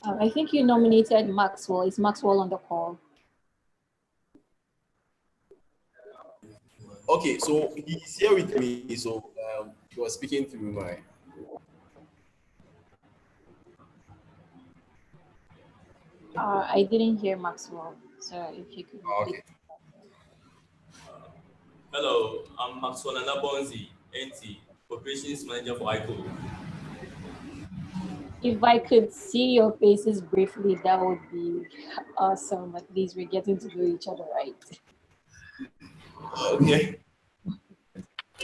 I think you nominated Maxwell. Is Maxwell on the call? Okay, so he's here with me. So he was speaking through my. I didn't hear Maxwell, so if you could repeat. Okay. Hello, I'm Maxwell Anabonzi, NT, Operations Manager for iCODE. If I could see your faces briefly, that would be awesome. At least we're getting to know each other, right? Okay.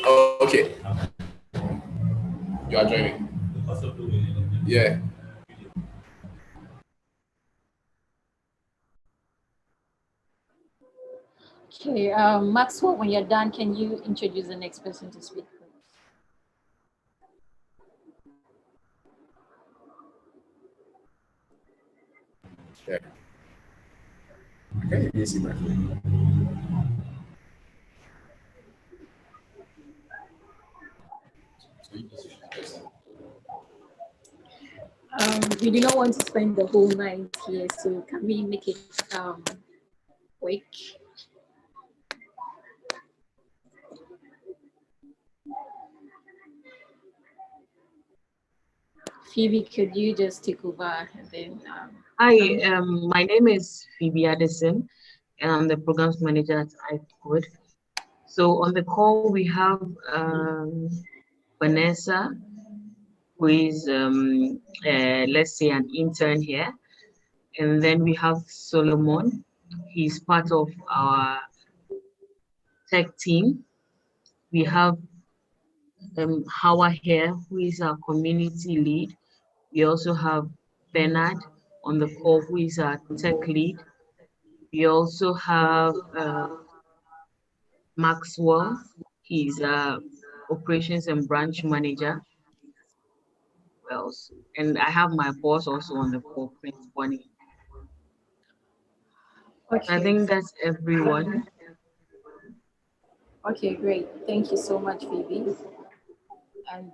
Okay. You are joining. Yeah. Okay, Maxwell, when you're done, can you introduce the next person to speak, please? Yeah. I can't even see my phone. So you just We do not want to spend the whole night here, so can we make it quick? Phoebe, could you just take over and then? Hi, my name is Phoebe Addison, and I'm the programs manager at iCODE. So on the call we have Vanessa, who is let's say an intern here, and then we have Solomon. He's part of our tech team. We have Hawa here, who is our community lead. We also have Bernard on the call, who is our tech lead. We also have Maxwell. He's operations and branch manager. Who else? And I have my boss also on the call, Prince Bonnie. Okay. I think that's everyone. Okay, great. Thank you so much, Phoebe. And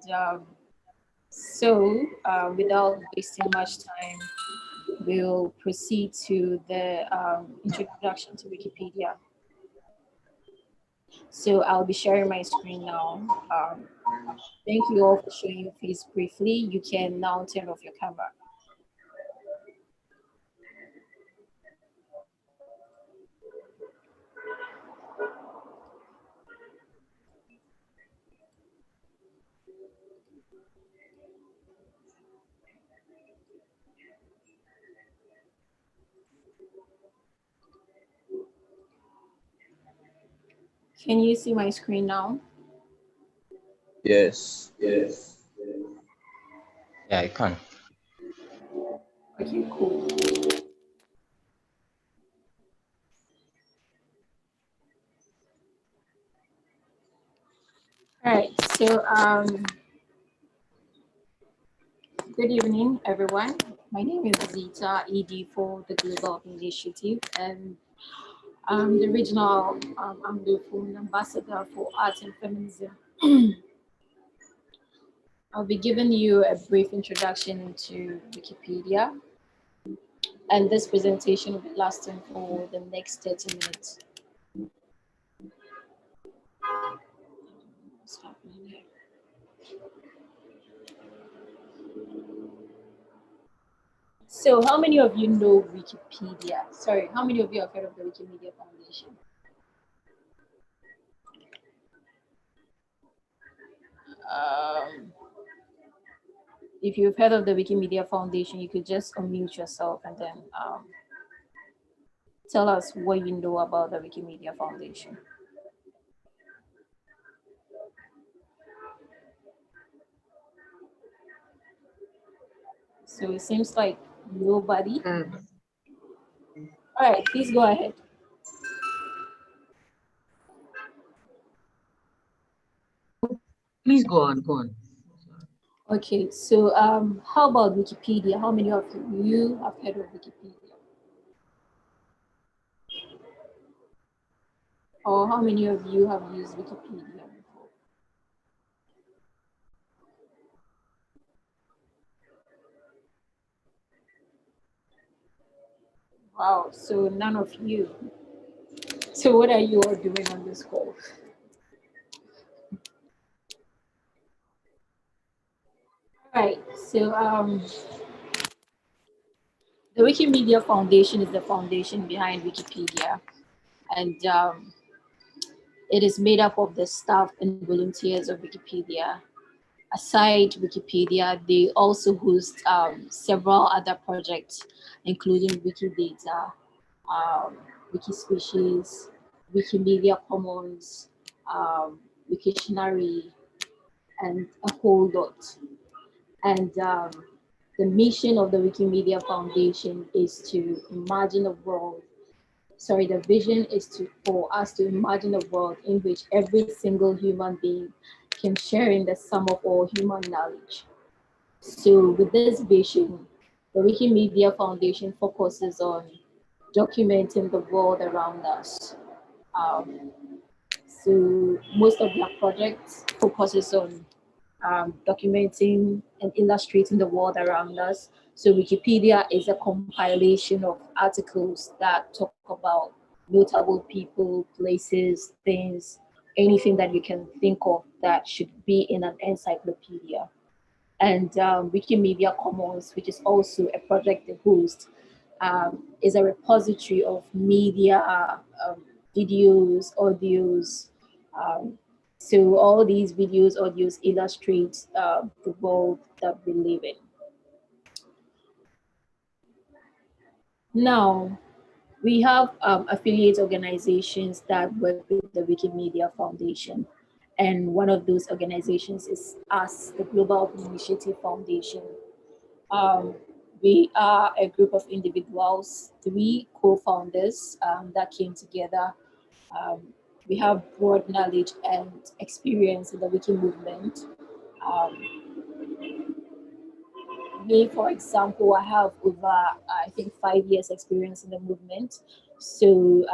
so, without wasting much time, we'll proceed to the introduction to Wikipedia. So I'll be sharing my screen now. Thank you all for showing your face briefly. You can now turn off your camera. Can you see my screen now? Yes. Yes. Yeah, I can. Okay, cool. All right, so good evening, everyone. My name is Zita, ED for the Global Initiative, and I'm the regional Anglophone ambassador for Art and Feminism. I'll be giving you a brief introduction to Wikipedia, and this presentation will be lasting for the next 30 minutes. What's happening here? So how many of you know Wikipedia? Sorry, how many of you have heard of the Wikimedia Foundation? If you've heard of the Wikimedia Foundation, you could just unmute yourself and then tell us what you know about the Wikimedia Foundation. So it seems like nobody. All right, please go ahead. Please go on, go on. Okay, so how about Wikipedia? How many of you have heard of Wikipedia? Or how many of you have used Wikipedia before? Wow, so none of you. So what are you all doing on this call? All right, so the Wikimedia Foundation is the foundation behind Wikipedia, and it is made up of the staff and volunteers of Wikipedia. Aside Wikipedia, they also host several other projects, including Wikidata, Wikispecies, Wikimedia Commons, Wiktionary, and a whole lot. And the mission of the Wikimedia Foundation is to imagine a world. Sorry, the vision is for us to imagine a world in which every single human being can share in the sum of all human knowledge. So with this vision, the Wikimedia Foundation focuses on documenting the world around us. Um, so most of their projects focuses on documenting and illustrating the world around us. So Wikipedia is a compilation of articles that talk about notable people, places, things, anything that you can think of that should be in an encyclopedia. And Wikimedia Commons, which is also a project they host, is a repository of media, videos, audios. Um, so all these videos, audios illustrate the world that we live in. Now, we have affiliate organizations that work with the Wikimedia Foundation. And one of those organizations is us, the Global Open Initiative Foundation. Um, we are a group of individuals, three co-founders that came together. Um, we have broad knowledge and experience in the Wiki movement. Um, Me, for example, I have over, I think, 5 years experience in the movement. So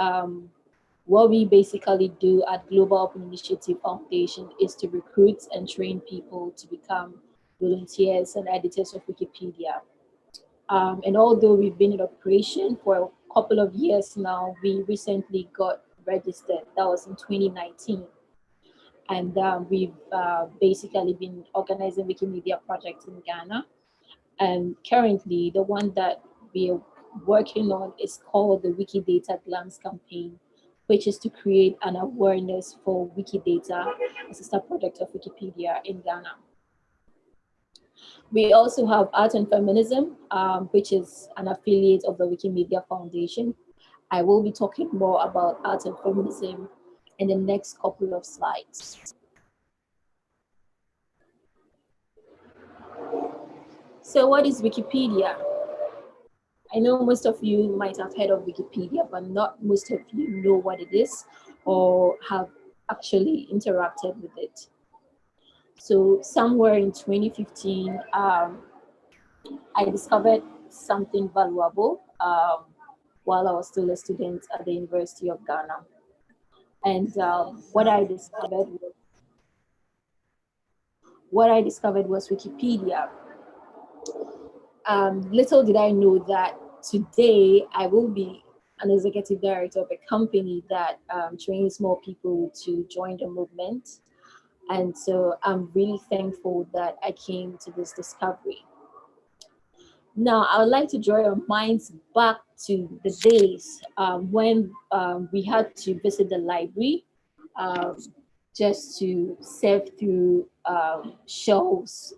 what we basically do at Global Open Initiative Foundation is to recruit and train people to become volunteers and editors of Wikipedia. And although we've been in operation for a couple of years now, we recently got registered. That was in 2019. And we've basically been organizing Wikimedia projects in Ghana. And currently, the one that we are working on is called the Wikidata Glance campaign, which is to create an awareness for Wikidata, a sister project of Wikipedia in Ghana. We also have Art and Feminism, which is an affiliate of the Wikimedia Foundation. I will be talking more about art and feminism in the next couple of slides. So what is Wikipedia? I know most of you might have heard of Wikipedia, but not most of you know what it is or have actually interacted with it. So somewhere in 2015, I discovered something valuable while I was still a student at the University of Ghana. And what I discovered was Wikipedia. Little did I know that today I will be an executive director of a company that trains more people to join the movement. And so I'm really thankful that I came to this discovery. Now, I would like to draw your minds back to the days when we had to visit the library um, just to surf through shelves,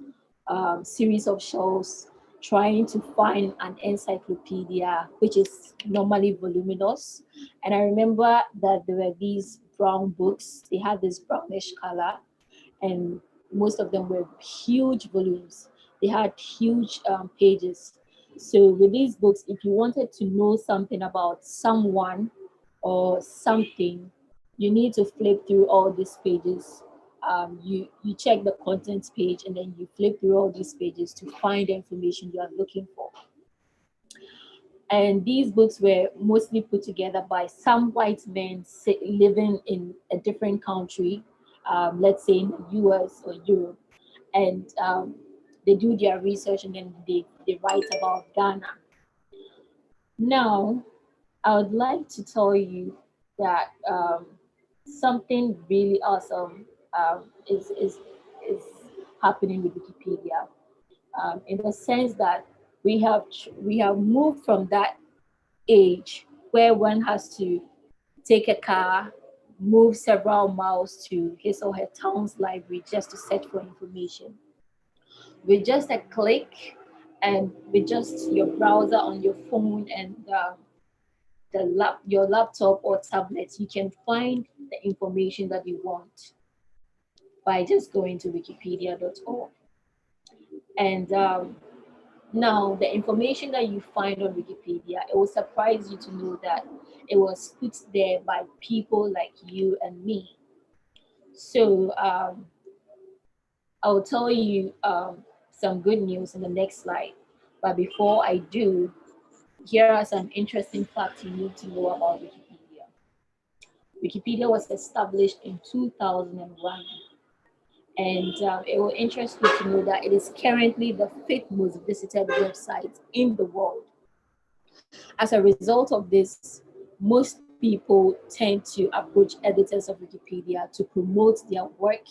series of shelves, trying to find an encyclopedia, which is normally voluminous. And I remember that there were these brown books, they had this brownish color, and most of them were huge volumes. They had huge pages. So with these books, if you wanted to know something about someone or something, you need to flip through all these pages. You check the contents page and then you flip through all these pages to find the information you are looking for. And these books were mostly put together by some white men living in a different country, let's say in the US or Europe. And they do their research and then they write about Ghana. Now, I would like to tell you that something really awesome is happening with Wikipedia, in the sense that we have moved from that age where one has to take a car, move several miles to his or her town's library just to search for information. With just a click and with just your browser on your phone and your laptop or tablet, you can find the information that you want by just going to wikipedia.org. And now, the information that you find on Wikipedia, it will surprise you to know that it was put there by people like you and me. So I'll tell you some good news in the next slide. But before I do, here are some interesting facts you need to know about Wikipedia. Wikipedia was established in 2001. And it will interest you to know that it is currently the fifth most visited website in the world. As a result of this, most people tend to approach editors of Wikipedia to promote their work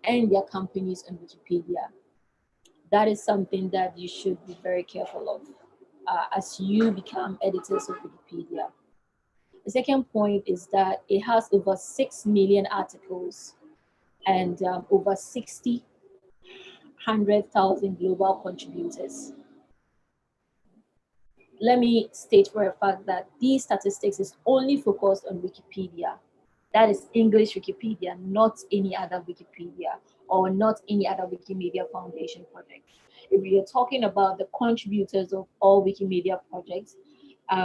and their companies on Wikipedia. That is something that you should be very careful of as you become editors of Wikipedia. The second point is that it has over 6 million articles and over 100,000 global contributors. Let me state for a fact that these statistics is only focused on Wikipedia. That is English Wikipedia, not any other Wikipedia or not any other Wikimedia Foundation project. If we are talking about the contributors of all Wikimedia projects,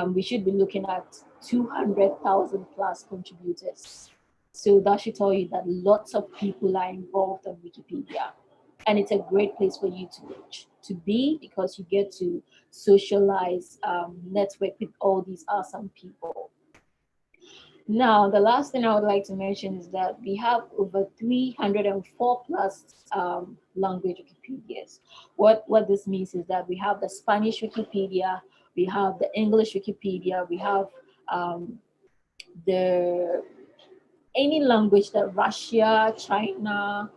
we should be looking at 200,000 plus contributors. So that should tell you that lots of people are involved on Wikipedia. And it's a great place for you to be because you get to socialize, network with all these awesome people. Now, the last thing I would like to mention is that we have over 304 plus language Wikipedias. What this means is that we have the Spanish Wikipedia, we have the English Wikipedia, we have any language that Russia, China,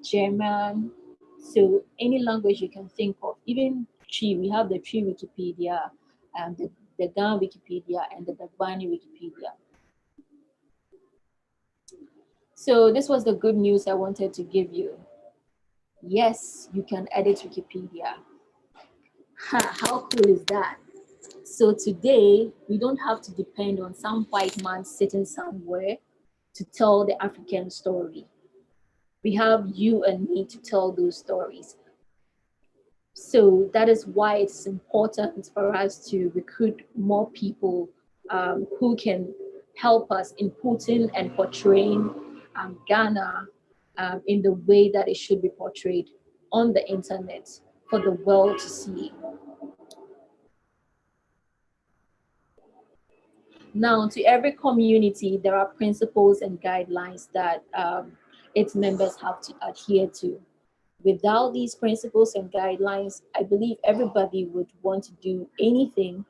German, so any language you can think of, even Tree, we have the Tree Wikipedia, and the Gan Wikipedia, and the Dagbani Wikipedia. So this was the good news I wanted to give you. Yes, you can edit Wikipedia. How cool is that? So today, we don't have to depend on some white man sitting somewhere to tell the African story. We have you and me to tell those stories. So that is why it's important for us to recruit more people who can help us in putting and portraying Ghana in the way that it should be portrayed on the internet for the world to see. Now, to every community, there are principles and guidelines that its members have to adhere to. Without these principles and guidelines, I believe everybody would want to do anything,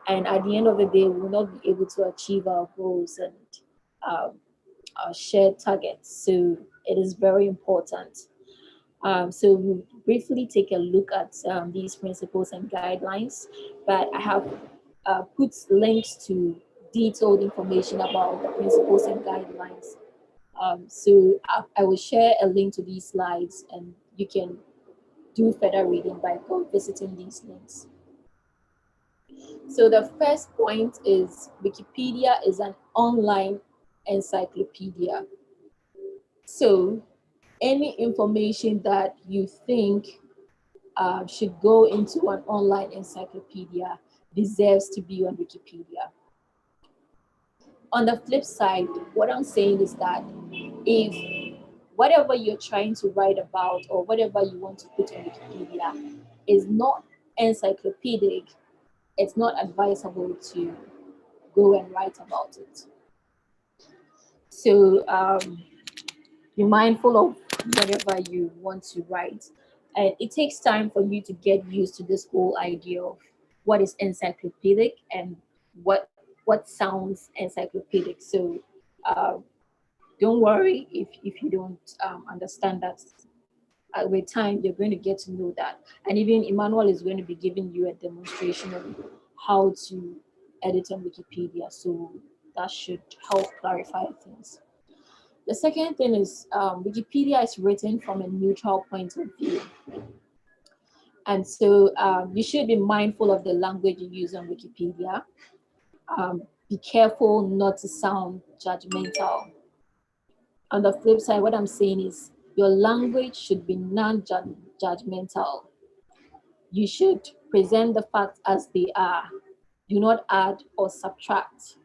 and at the end of the day, we will not be able to achieve our goals and our shared targets. So it is very important. So we'll briefly take a look at these principles and guidelines, but I have put links to detailed information about the principles and guidelines. So I will share a link to these slides and you can do further reading by visiting these links. So the first point is Wikipedia is an online encyclopedia. So any information that you think should go into an online encyclopedia deserves to be on Wikipedia. On the flip side, what I'm saying is that if whatever you're trying to write about or whatever you want to put on Wikipedia is not encyclopedic, it's not advisable to go and write about it. So be mindful of whatever you want to write. And it takes time for you to get used to this whole idea of what is encyclopedic and what what sounds encyclopedic. So don't worry if you don't understand that. With time, you're going to get to know that. And even Emmanuel is going to be giving you a demonstration of how to edit on Wikipedia. So that should help clarify things. The second thing is Wikipedia is written from a neutral point of view. And so you should be mindful of the language you use on Wikipedia. Be careful not to sound judgmental. On the flip side, what I'm saying is your language should be non-judgmental. You should present the facts as they are. Do not add or subtract.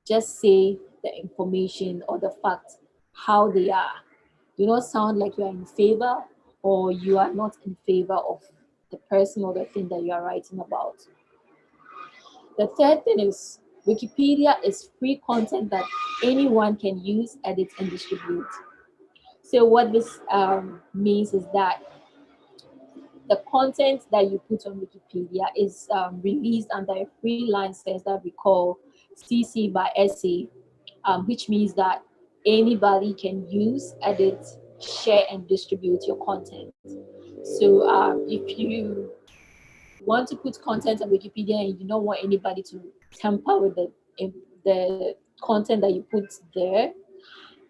Just say the information or the facts how they are. Do not sound like you are in favor or you are not in favor of the person or the thing that you are writing about. The third thing is Wikipedia is free content that anyone can use, edit, and distribute. So what this means is that the content that you put on Wikipedia is released under a free license that we call CC by SA, which means that anybody can use, edit, share, and distribute your content. So if you want to put content on Wikipedia and you don't want anybody to tamper with the content that you put there,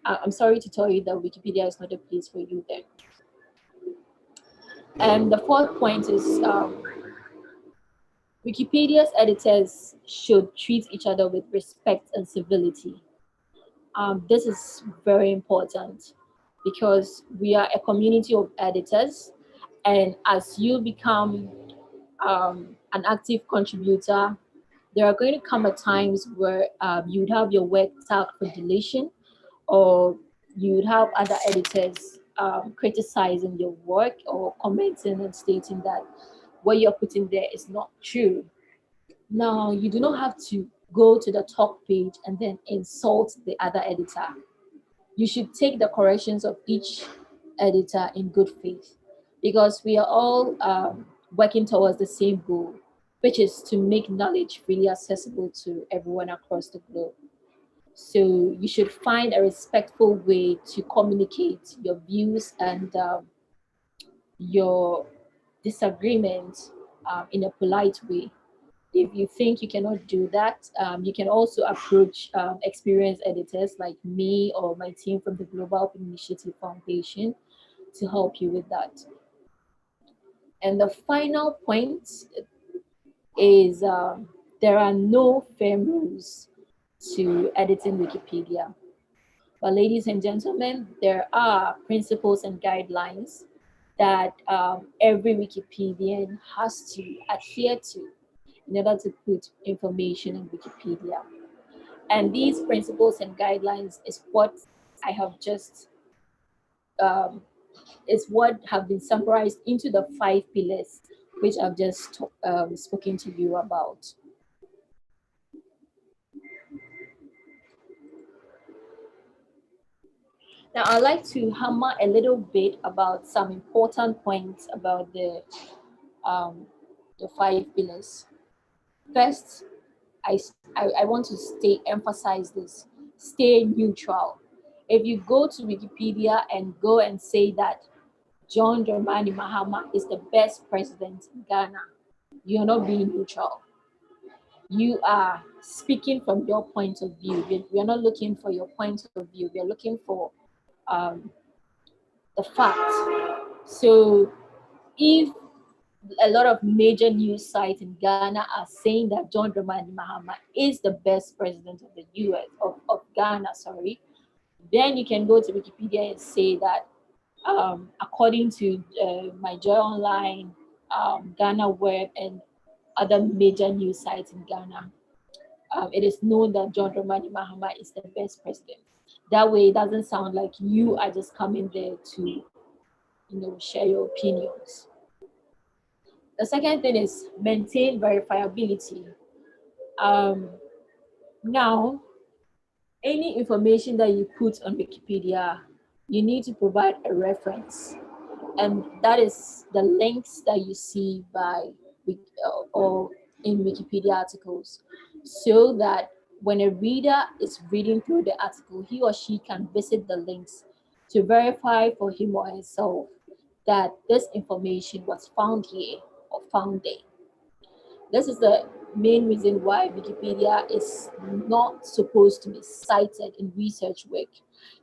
I'm sorry to tell you that Wikipedia is not a place for you then. And the fourth point is Wikipedia's editors should treat each other with respect and civility. This is very important because we are a community of editors, and as you become an active contributor, there are going to come at times where you'd have your work tagged for deletion, or you'd have other editors criticizing your work or commenting and stating that what you're putting there is not true. Now, you do not have to go to the talk page and then insult the other editor. You should take the corrections of each editor in good faith because we are all working towards the same goal, which is to make knowledge freely accessible to everyone across the globe. So you should find a respectful way to communicate your views and your disagreement in a polite way. If you think you cannot do that, you can also approach experienced editors like me or my team from the Global Open Initiative Foundation to help you with that. And the final point is there are no firm rules to editing Wikipedia. But ladies and gentlemen, there are principles and guidelines that every Wikipedian has to adhere to in order to put information on Wikipedia. And these principles and guidelines is what I have just, is what have been summarized into the 5 pillars, which I've just spoken to you about. Now, I'd like to hammer a little bit about some important points about the 5 pillars. First, I want to emphasize this: stay neutral. If you go to Wikipedia and go and say that John Dramani Mahama is the best president in Ghana, you're not being neutral. You are speaking from your point of view. We are not looking for your point of view. We are looking for the fact. So if a lot of major news sites in Ghana are saying that John Dramani Mahama is the best president of the US, of Ghana, sorry, then you can go to Wikipedia and say that according to My Joy Online, Ghana Web, and other major news sites in Ghana, it is known that John Dramani Mahama is the best president. That way, it doesn't sound like you are just coming there to, share your opinions. The second thing is maintain verifiability. Now, any information that you put on Wikipedia, you need to provide a reference. And that is the links that you see or in Wikipedia articles. so that when a reader is reading through the article, he or she can visit the links to verify for him or herself that this information was found here or found there. This is the main reason why Wikipedia is not supposed to be cited in research work,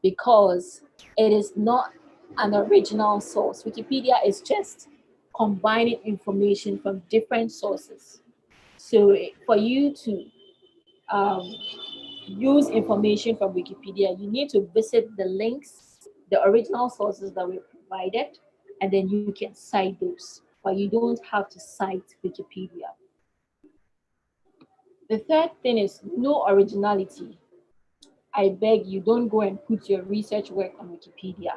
because it is not an original source. Wikipedia is just combining information from different sources. So for you to um, use information from Wikipedia, you need to visit the links, the original sources that were provided, and then you can cite those, but you don't have to cite Wikipedia. The third thing is no originality. I beg you, don't go and put your research work on Wikipedia,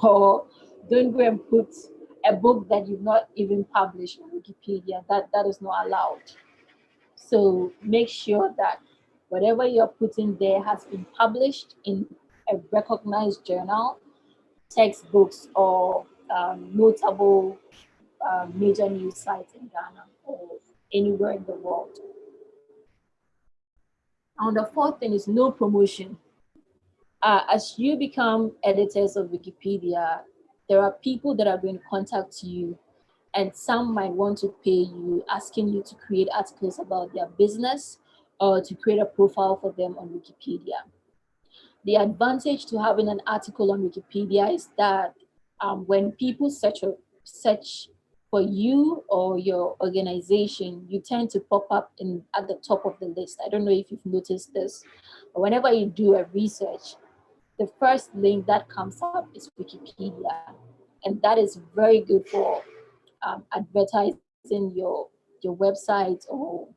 or don't go and put a book that you've not even published on Wikipedia. That is not allowed. So make sure that whatever you're putting there has been published in a recognized journal, textbooks, or notable major news sites in Ghana or anywhere in the world. And the fourth thing is no promotion. As you become editors of Wikipedia, there are people that are going to contact you, and some might want to pay you, asking you to create articles about their business or to create a profile for them on Wikipedia. The advantage to having an article on Wikipedia is that when people search for you or your organization, you tend to pop up at the top of the list. I don't know if you've noticed this, but whenever you do a research, the first link that comes up is Wikipedia. And that is very good for advertising your website or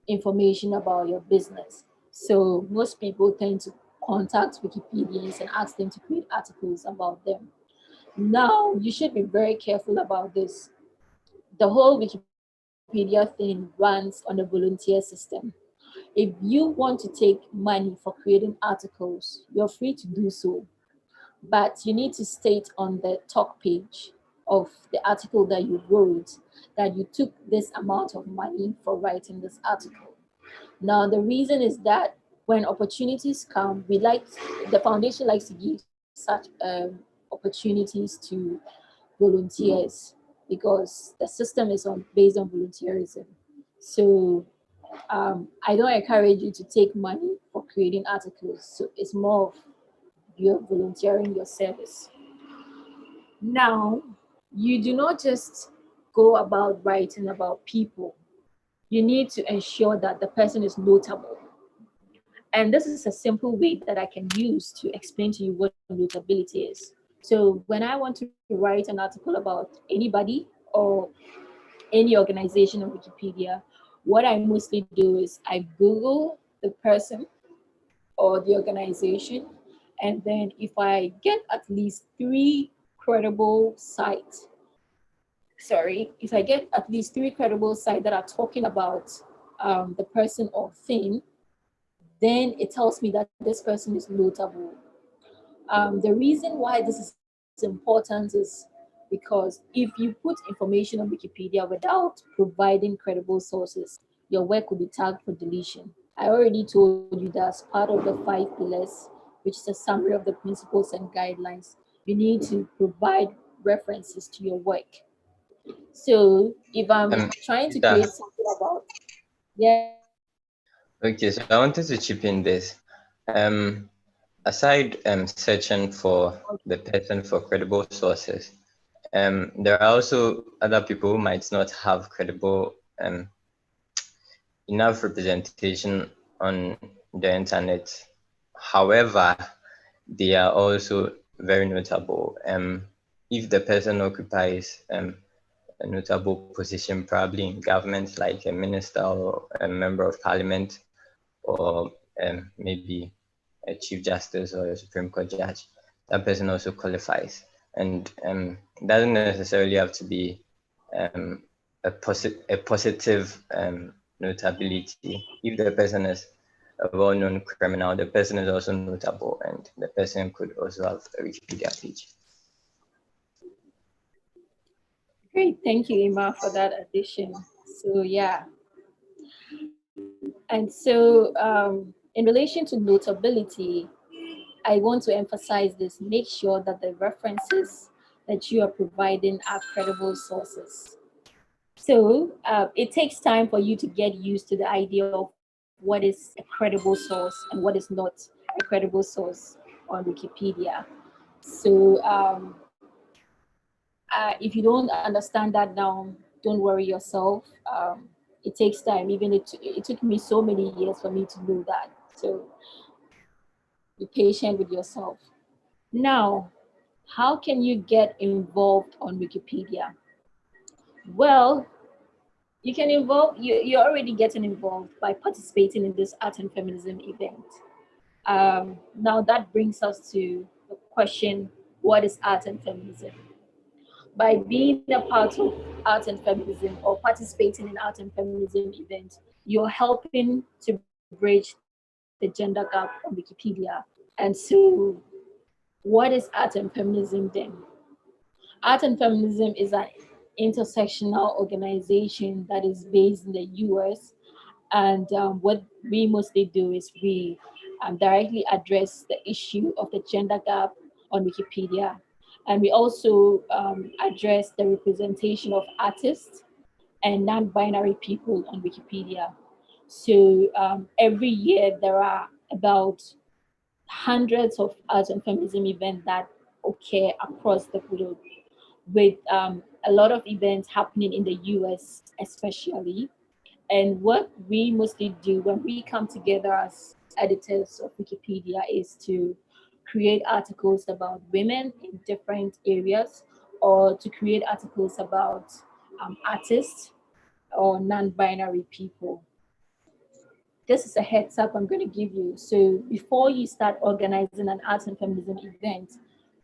information about your business. So most people tend to contact Wikipedians and ask them to create articles about them. Now, you should be very careful about this. The whole Wikipedia thing runs on a volunteer system. If you want to take money for creating articles, you're free to do so. But you need to state on the talk page of the article that you wrote that you took this amount of money for writing this article. Now, the reason is that when opportunities come, the foundation likes to give such opportunities to volunteers because the system is based on volunteerism. So I don't encourage you to take money for creating articles. So it's more of you're volunteering your service. Now, you do not just go about writing about people. You need to ensure that the person is notable. And this is a simple way that I can use to explain to you what notability is. So when I want to write an article about anybody or any organization on Wikipedia, what I mostly do is I Google the person or the organization, and then if I get at least three credible sites, if I get at least three credible sites that are talking about the person or thing, then it tells me that this person is notable. The reason why this is important is because if you put information on Wikipedia without providing credible sources, your work will be tagged for deletion. I already told you that as part of the 5 pillars, which is a summary of the principles and guidelines, you need to provide references to your work. So if I'm trying to Peter, create something about, yeah. okay, so I wanted to chip in this. Aside searching for the person for credible sources, there are also other people who might not have credible enough representation on the internet. However, they are also very notable. If the person occupies a notable position, probably in government, like a minister or a member of parliament, or maybe a chief justice or a Supreme Court judge, that person also qualifies. And doesn't necessarily have to be a positive notability. If the person is a well-known criminal, the person is also notable, and the person could also have a Wikipedia page. Great, thank you, Emma, for that addition. So yeah, And so, in relation to notability, I want to emphasize this: make sure that the references that you are providing are credible sources. So it takes time for you to get used to the idea of what is a credible source and what is not a credible source on Wikipedia. So if you don't understand that now, don't worry yourself. It takes time. Even it took me so many years for me to know that. So be patient with yourself. Now, how can you get involved on Wikipedia? Well, you can involve, you're already getting involved by participating in this art and feminism event. Now that brings us to the question, what is art and feminism? By being a part of art and feminism or participating in art and feminism event, you're helping to bridge the gender gap on Wikipedia. And so what is art and feminism then? Art and Feminism is an intersectional organization that is based in the US. And what we mostly do is we directly address the issue of the gender gap on Wikipedia. And we also address the representation of artists and non binary people on Wikipedia. So every year there are about hundreds of art and feminism events that occur across the globe, with a lot of events happening in the US especially. And what we mostly do when we come together as editors of Wikipedia is to create articles about women in different areas, or to create articles about artists or non-binary people. This is a heads up I'm going to give you. So before you start organizing an art and feminism event,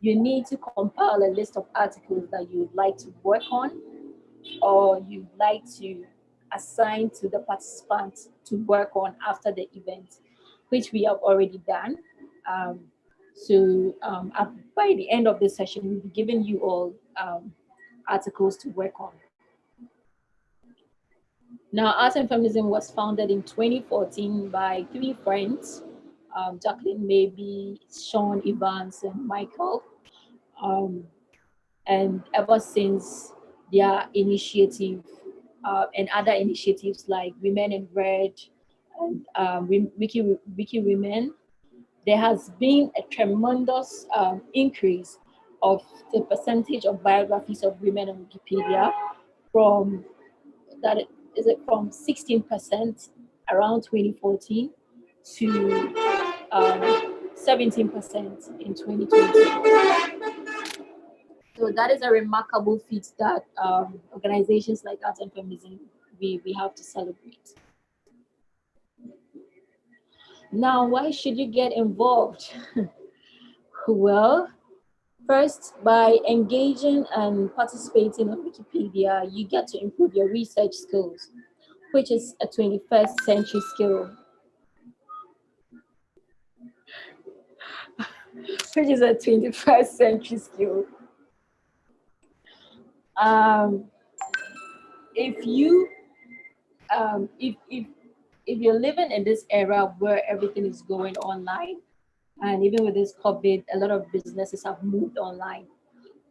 you need to compile a list of articles that you would like to work on, or you'd like to assign to the participants to work on after the event, which we have already done. Um, by the end of this session, we'll be giving you all articles to work on. Now, Art and Feminism was founded in 2014 by three friends, Jacqueline Maybe, Sean Evans, and Michael. And ever since their initiative and other initiatives like Women in Red and Wiki Women, there has been a tremendous increase of the percentage of biographies of women on Wikipedia, from that is it from 16% around 2014 to 17% in 2020. So that is a remarkable feat that organizations like Art and Feminism, we have to celebrate. Now, why should you get involved? Well, first, by engaging and participating on Wikipedia, you get to improve your research skills, which is a 21st century skill. Which is a 21st century skill. If you if you're living in this era where everything is going online, and even with this COVID, a lot of businesses have moved online.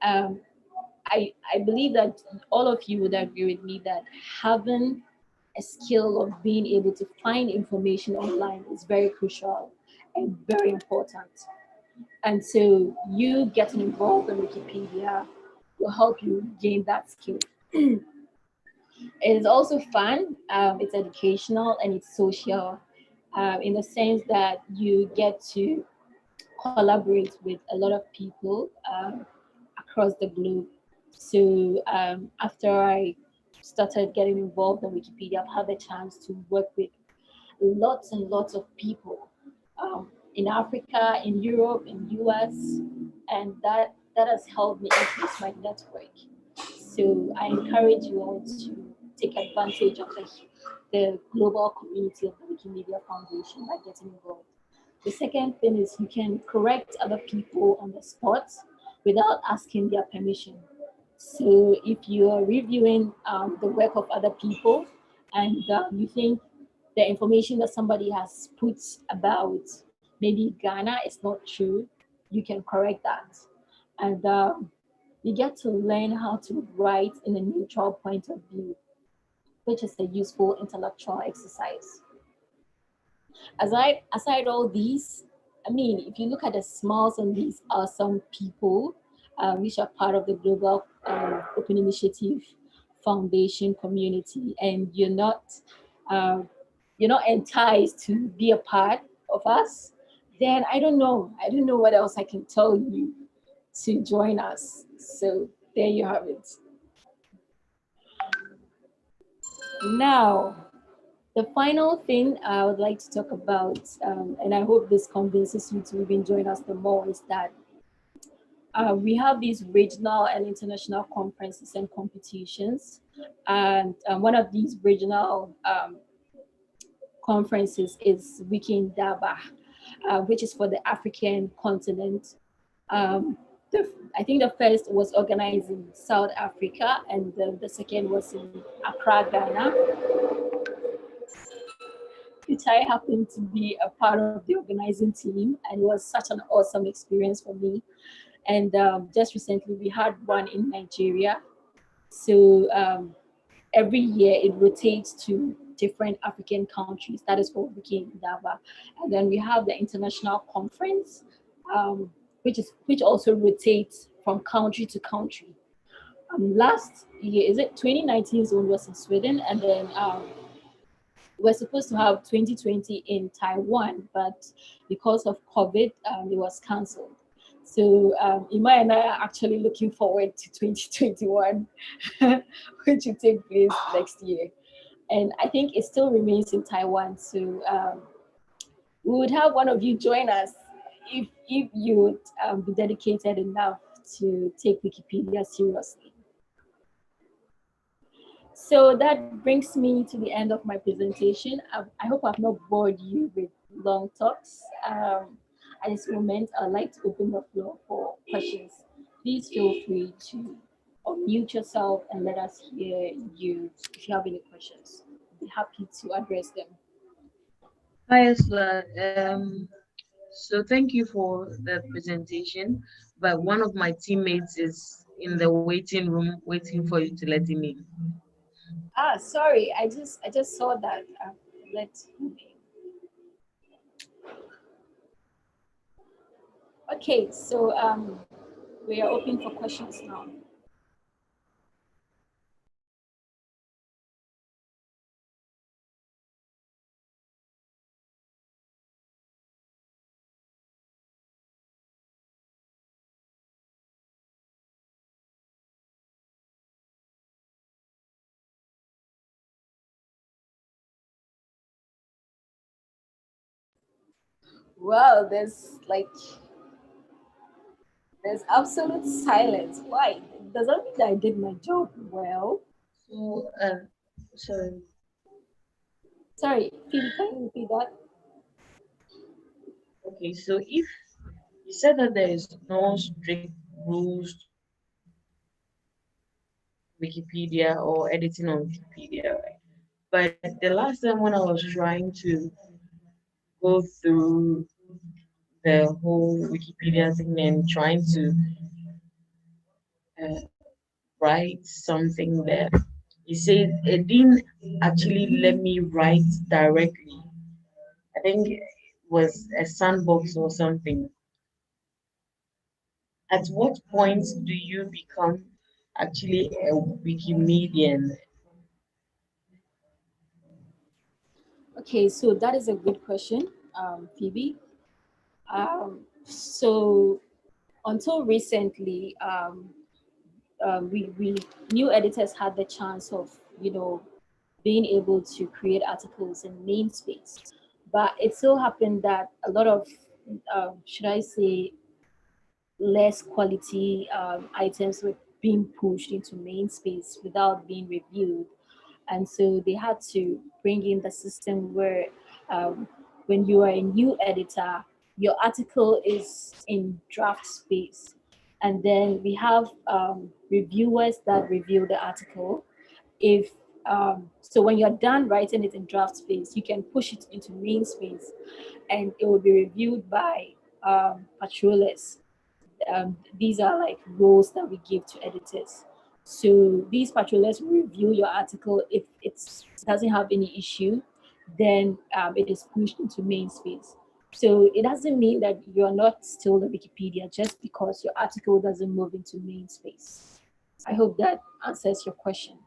I believe that all of you would agree with me that having a skill of being able to find information online is very crucial and very important. And so you getting involved in Wikipedia will help you gain that skill. It is also fun, it's educational, and it's social, in the sense that you get to collaborate with a lot of people across the globe. So after I started getting involved in Wikipedia, I've had the chance to work with lots and lots of people in Africa, in Europe, in US, and that has helped me increase my network. So I encourage you all to take advantage of the global community of the Wikimedia Foundation by getting involved. The second thing is you can correct other people on the spot without asking their permission. So if you are reviewing the work of other people and you think the information that somebody has put about maybe Ghana is not true, you can correct that. And you get to learn how to write in a neutral point of view, which is a useful intellectual exercise. Aside all these, I mean, if you look at the smiles on these awesome people, which are part of the Global Open Initiative Foundation community, and uh, you're not enticed to be a part of us, then I don't know. I don't know what else I can tell you to join us. So there you have it. Now, the final thing I would like to talk about, and I hope this convinces you to even join us the more, is that we have these regional and international conferences and competitions. And one of these regional conferences is Wiki in Daba, which is for the African continent. Um, I think the first was organized in South Africa, and the second was in Accra, Ghana, which I happened to be a part of the organizing team, and it was such an awesome experience for me. And just recently, we had one in Nigeria. So every year it rotates to different African countries. That is for Wiki Indaba. And then we have the international conference, which also rotates from country to country. Last year, is it 2019's one was in Sweden, and then we're supposed to have 2020 in Taiwan, but because of COVID, it was cancelled. So Ima and I are actually looking forward to 2021, which will take place next year. And I think it still remains in Taiwan. So we would have one of you join us if you would be dedicated enough to take Wikipedia seriously. So that brings me to the end of my presentation. I hope I've not bored you with long talks. At this moment, I'd like to open the floor for questions. Please feel free to unmute yourself and let us hear you if you have any questions. I'll be happy to address them. Hi, Asla. So thank you for the presentation. But one of my teammates is in the waiting room waiting for you to let him in. Sorry, I just saw that. Let me. Okay, so we are open for questions now. Well, there's absolute silence. Why? Does that mean that I did my job well? So, sorry. Sorry, Phoebe, can you repeat that? Okay, so if you said that there is no strict rules Wikipedia or editing on Wikipedia, right? But the last time when I was trying to go through the whole Wikipedia thing and trying to uh, write something there, you said it didn't actually let me write directly. I think it was a sandbox or something. At what point do you become actually a Wikimedian? Okay, so that is a good question, Phoebe. So until recently, we new editors had the chance of, being able to create articles in namespace. But it so happened that a lot of, should I say, less quality items were being pushed into main space without being reviewed. And so they had to bring in the system where when you are a new editor, your article is in draft space. And then we have reviewers that review the article. If So when you're done writing it in draft space, you can push it into main space, and it will be reviewed by patrollers. These are like roles that we give to editors. So these patrollers will review your article. If it doesn't have any issue, then it is pushed into main space. So it doesn't mean that you're not still the Wikipedia just because your article doesn't move into main space. I hope that answers your question.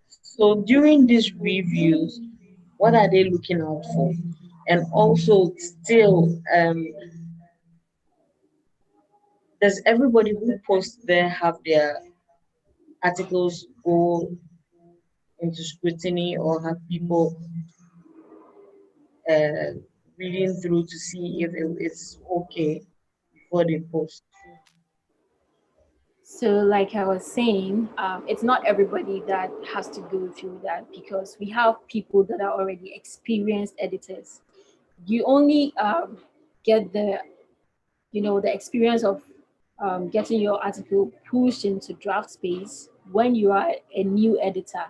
So during these reviews, what are they looking out for? And also still, does everybody who posts there have their articles go into scrutiny, or have people uh, reading through to see if it's okay before they post? So, like I was saying, it's not everybody that has to go through that, because we have people that are already experienced editors. You only get the experience of getting your article pushed into draft space when you are a new editor.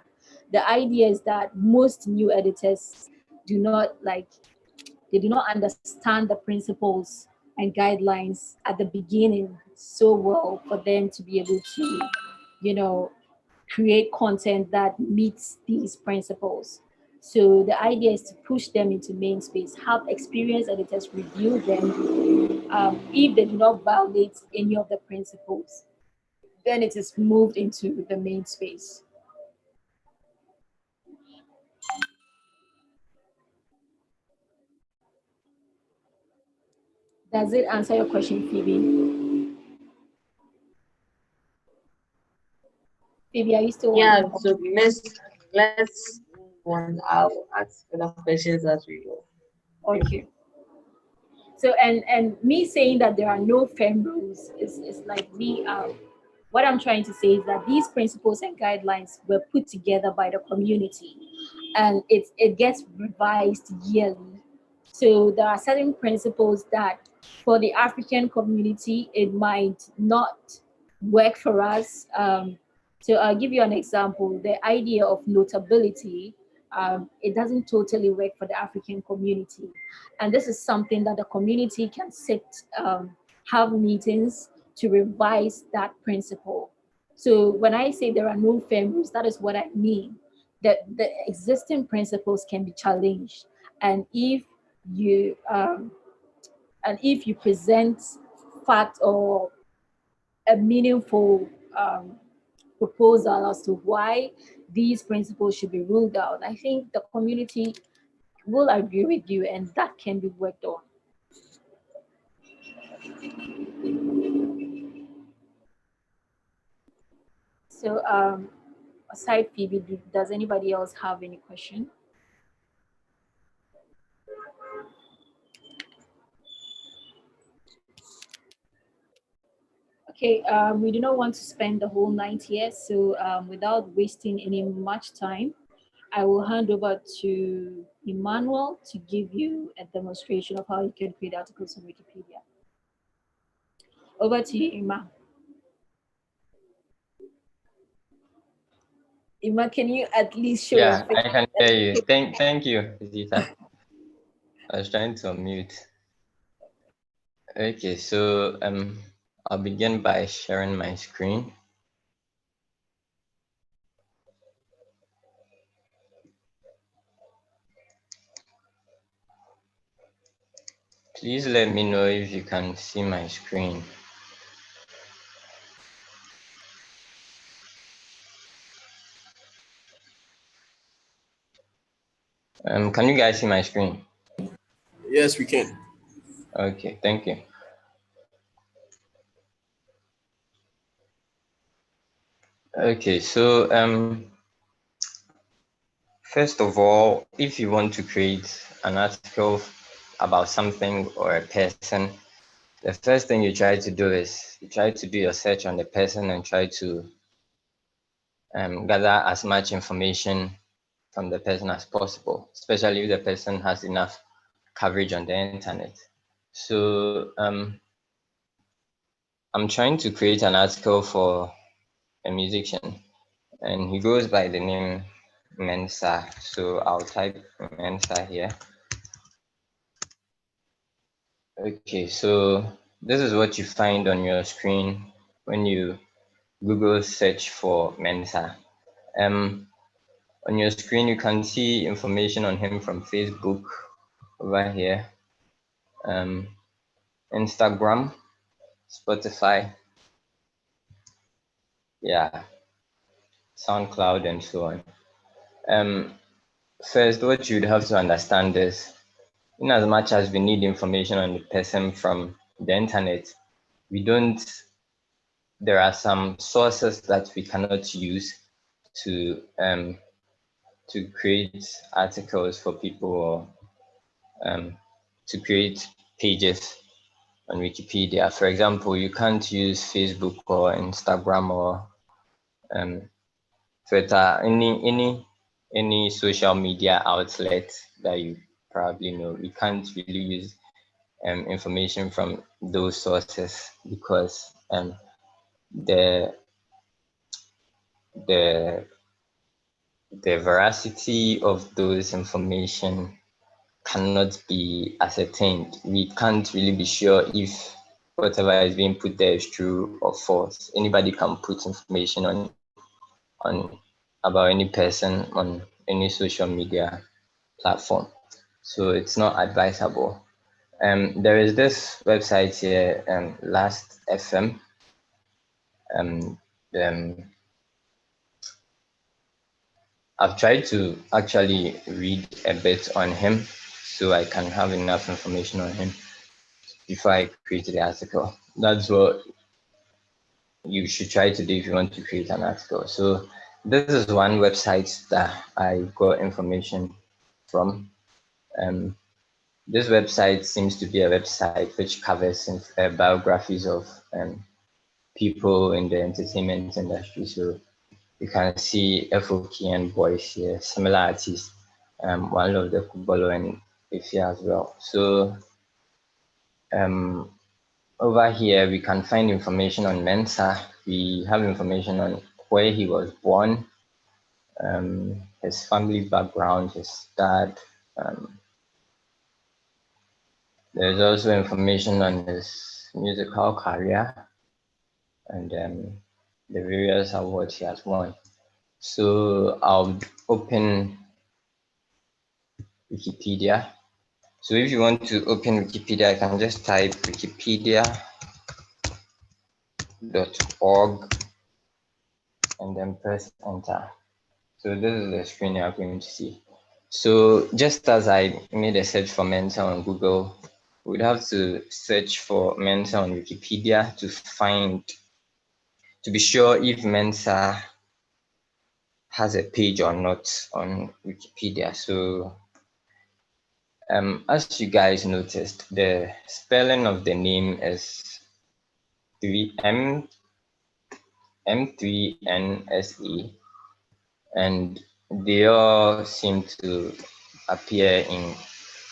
The idea is that most new editors do not like they do not understand the principles and guidelines at the beginning so well for them to be able to, you know, create content that meets these principles. So the idea is to push them into main space, have experienced editors review them. If they do not violate any of the principles, then it is moved into the main space. Does it answer your question, Phoebe? Phoebe, are you still Yeah, on? so let's move on. I'll ask other questions as we go. Okay. So and me saying that there are no firm rules is like me what I'm trying to say is that these principles and guidelines were put together by the community, and it gets revised yearly. So there are certain principles that for the African community it might not work for us. So I'll give you an example. The idea of notability, it doesn't totally work for the African community. And this is something that the community can sit, have meetings to revise that principle. So when I say there are no firm rules, that is what I mean. That the existing principles can be challenged, and you um, if you present fact or a meaningful proposal as to why these principles should be ruled out, I think the community will agree with you, and that can be worked on. So, aside Phoebe, does anybody else have any question? Okay, we do not want to spend the whole night here, so without wasting any much time, I will hand over to Emmanuel to give you a demonstration of how you can create articles on Wikipedia. Over to you, Emma. Emma, can you at least show Yeah, your face? I can hear you. Thank you, Zita. I was trying to unmute. Okay, so I'll begin by sharing my screen. Please let me know if you can see my screen. Can you guys see my screen? Yes, we can. Okay, thank you. Okay, so first of all, if you want to create an article about something or a person, the first thing you try to do is you try to do your search on the person and try to gather as much information from the person as possible, especially if the person has enough coverage on the internet. So I'm trying to create an article for a musician, and he goes by the name Mensa. So I'll type Mensa here. Okay, so this is what you find on your screen when you Google search for Mensa. On your screen, you can see information on him from Facebook over here, Instagram, Spotify, yeah, SoundCloud, and so on. First, what you'd have to understand is, in as much as we need information on the person from the internet, there are some sources that we cannot use to create articles for people, or to create pages on Wikipedia. For example, you can't use Facebook or Instagram or Twitter, any social media outlet that you probably know. We can't really use information from those sources because the the the veracity of those information cannot be ascertained. We can't really be sure if whatever is being put there is true or false. Anybody can put information on about any person on any social media platform. So it's not advisable. There is this website here, Last FM. I've tried to actually read a bit on him so I can have enough information on him before I create the article. That's what you should try to do if you want to create an article. So this is one website that I got information from. This website seems to be a website which covers biographies of people in the entertainment industry. So you can see FOK and Boys here, similar artists, one of the Kubolo and Ifya as well. So over here, we can find information on Mensa. We have information on where he was born, his family background, his dad. There's also information on his musical career and the various awards he has won. So I'll open Wikipedia. So if you want to open Wikipedia, I can just type wikipedia.org and then press enter. So this is the screen you're going to see. So just as I made a search for Mensa on Google, we'd have to search for Mensa on Wikipedia to be sure if Mensa has a page or not on Wikipedia. So as you guys noticed, the spelling of the name is M3NSE, and they all seem to appear in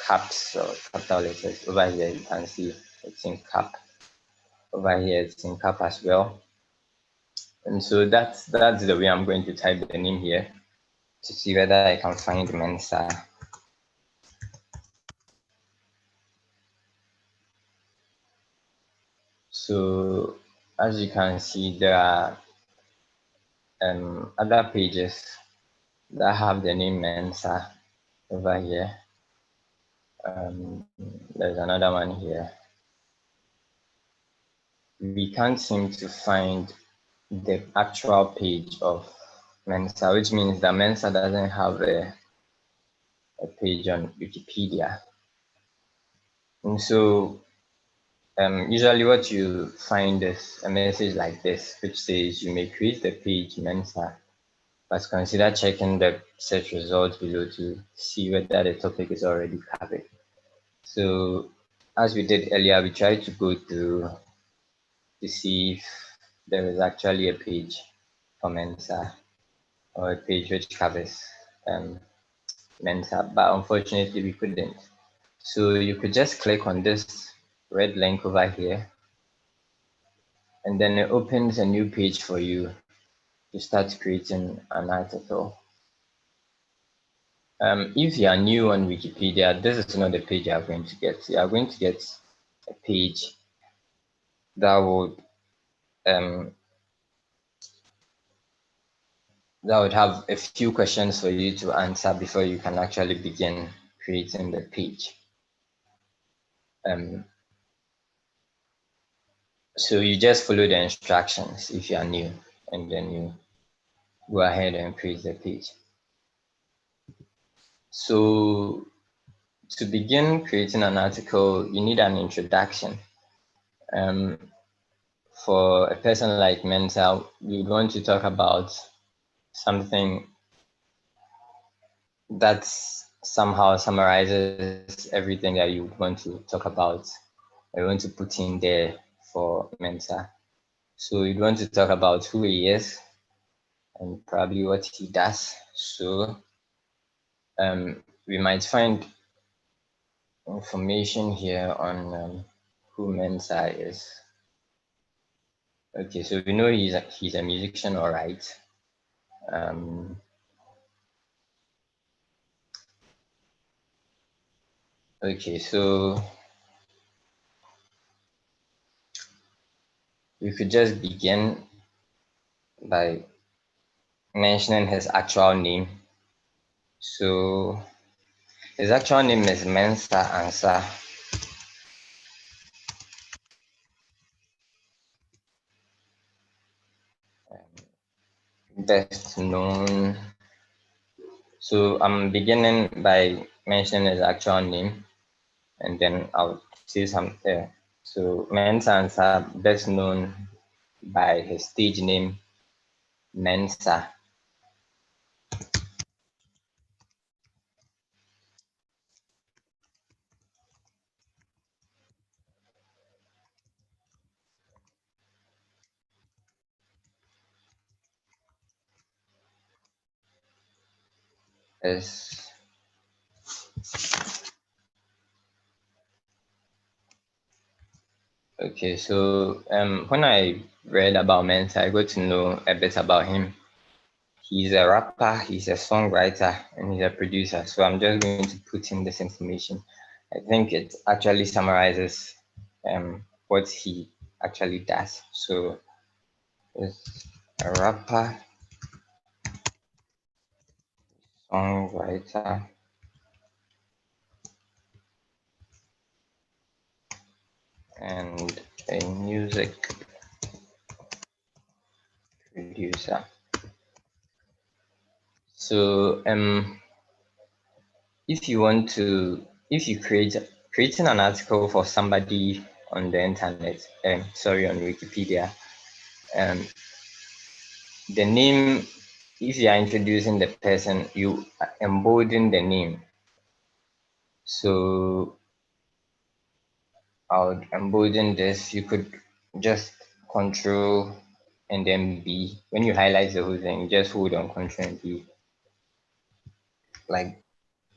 caps or capital letters. Over here, you can see it's in cap. Over here, it's in cap as well. And so that's the way I'm going to type the name here to see whether I can find Mensa. So as you can see, there are other pages that have the name Mensa over here. There's another one here. We can't seem to find the actual page of Mensa, which means that Mensa doesn't have a page on Wikipedia. And so usually what you find is a message like this, which says you may create the page Mensa, but consider checking the search results below to see whether the topic is already covered. So as we did earlier, we tried to go through to see if there is actually a page for Mensa or a page which covers Mensa, but unfortunately we couldn't. So you could just click on this red link over here, and then it opens a new page for you to start creating an article. If you are new on Wikipedia, this is not the page you are going to get. You are going to get a page that would have a few questions for you to answer before you can actually begin creating the page. So you just follow the instructions if you are new, and then you go ahead and create the page. So to begin creating an article, you need an introduction. For a person like Mensa, we want to talk about something that somehow summarizes everything that you want to talk about, or you want to put in there for Mensa. So you'd want to talk about who he is and probably what he does. So we might find information here on who Mensa is. Okay, so we know he's a musician, all right. Okay, so we could just begin by mentioning his actual name. So his actual name is Mensa Ansa. Best known. So I'm beginning by mentioning his actual name, and then I'll say something. So Mensa Ansa, best known by his stage name Mensa. Is okay. So when I read about Mensa, I got to know a bit about him. He's a rapper, he's a songwriter, and he's a producer. So I'm just going to put in this information. I think it actually summarizes what he actually does. So he's a rapper, songwriter, and a music producer. So if you creating an article for somebody on the internet, on Wikipedia, the name, if you are introducing the person, you embolden the name. So I would embolden this. You could just control and then B. When you highlight the whole thing, just hold on control and B. Like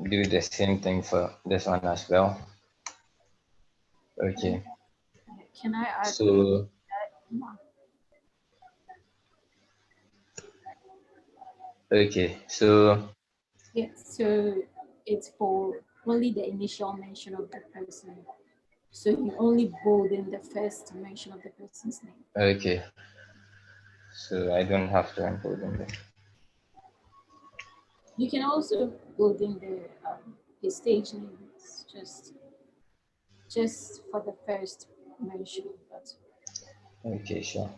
do the same thing for this one as well. Okay. Can I add? So okay. So Yeah, so it's for only the initial mention of the person. So you only bold in the first mention of the person's name. okay. So I don't have to embolden this. You can also bold in his stage name. It's just for the first mention. But Okay, sure.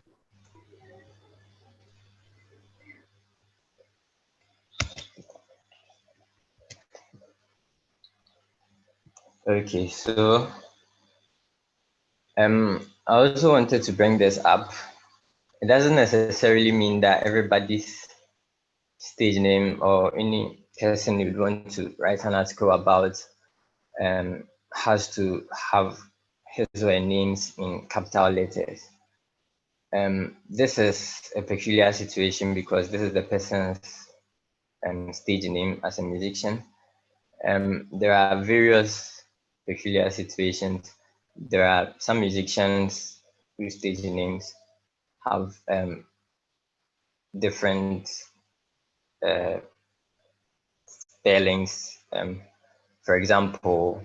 Okay, so I also wanted to bring this up. It doesn't necessarily mean that everybody's stage name or any person you want to write an article about has to have his or her names in capital letters. This is a peculiar situation because this is the person's stage name as a musician. There are various peculiar situations. There are some musicians whose stage names have different spellings. For example,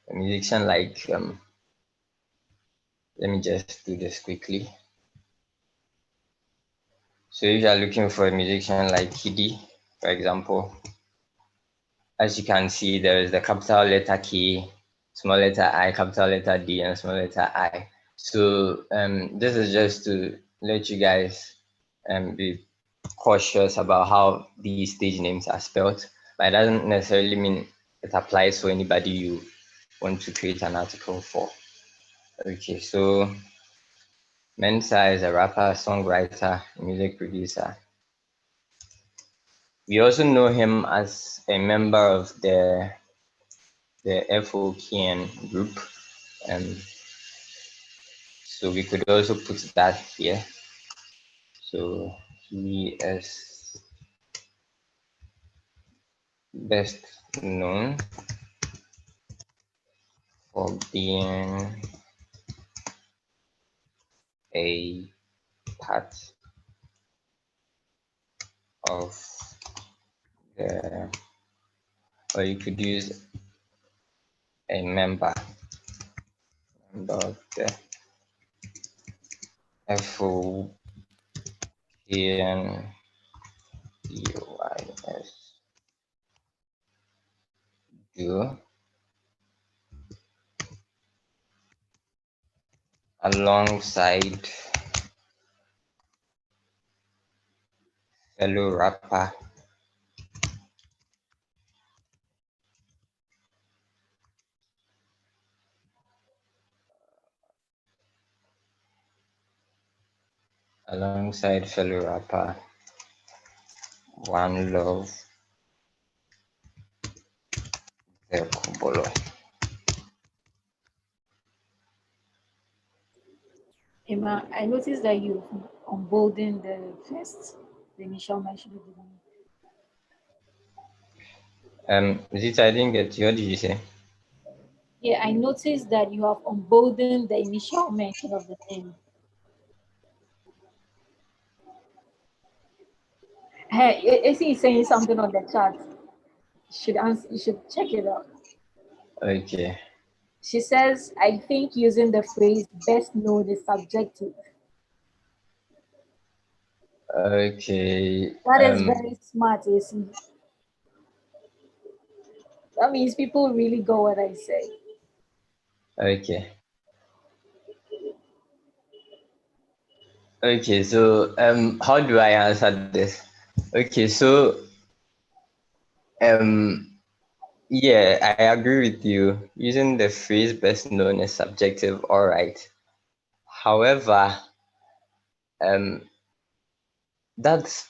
a musician like let me just do this quickly. So if you are looking for a musician like Kidi, for example, as you can see, there is the capital letter K, small letter I, capital letter D, and small letter I. So this is just to let you guys be cautious about how these stage names are spelled, but it doesn't necessarily mean it applies for anybody you want to create an article for. Okay, so Mensa is a rapper, songwriter, music producer. We also know him as a member of the FOKN group. So we could also put that here. So he is best known for being a part of the, or you could use a member of the FOKN duo alongside fellow rapper One Love the Kubolo. Emma, I noticed that you emboldened the initial mention of the name. Zita, I didn't get you. What did you say? Yeah, I noticed that you have emboldened the initial mention of the name. Hey, is he saying something on the chat? You should check it out. Okay. She says, I think using the phrase best known is subjective. Okay. That is very smart, AC. That means people really go what I say. Okay. Okay, so how do I answer this? Okay, so yeah, I agree with you. Using the phrase best known is subjective, all right. However, that's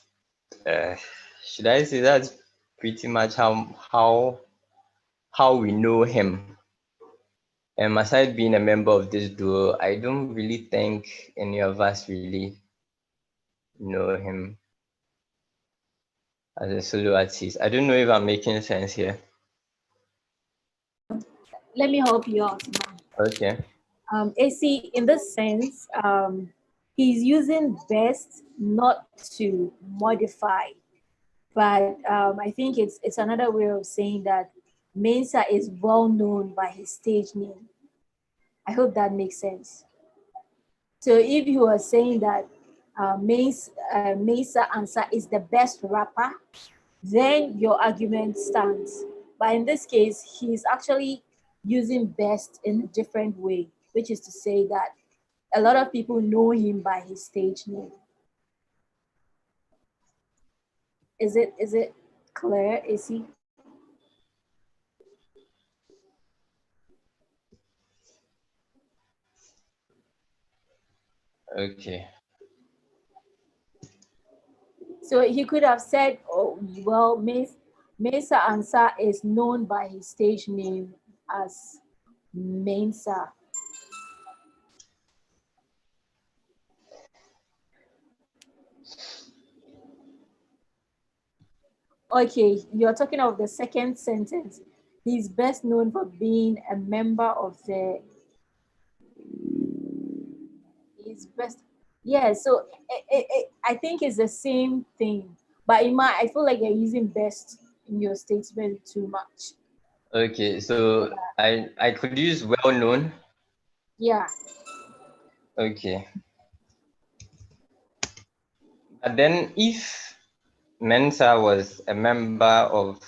should I say that's pretty much how we know him. Aside being a member of this duo, I don't really think any of us really know him as a solo artist. I don't know if I'm making sense here. Let me help you out now. Okay. AC, in this sense, he's using best not to modify, but I think it's another way of saying that Mensa is well known by his stage name. I hope that makes sense. So if you are saying that Mesa Ansa is the best rapper, then your argument stands. But in this case, he's actually using best in a different way, which is to say that a lot of people know him by his stage name. Is it clear, is he? Okay. So he could have said, oh, well, Mesa Ansa is known by his stage name as Mensa. Okay, you're talking of the second sentence. He's best known for being a member of the. He's best. Yeah, so I think it's the same thing. But I feel like you're using best in your statement too much. Okay, so I could use well known. Yeah. Okay. But then if Mensa was a member of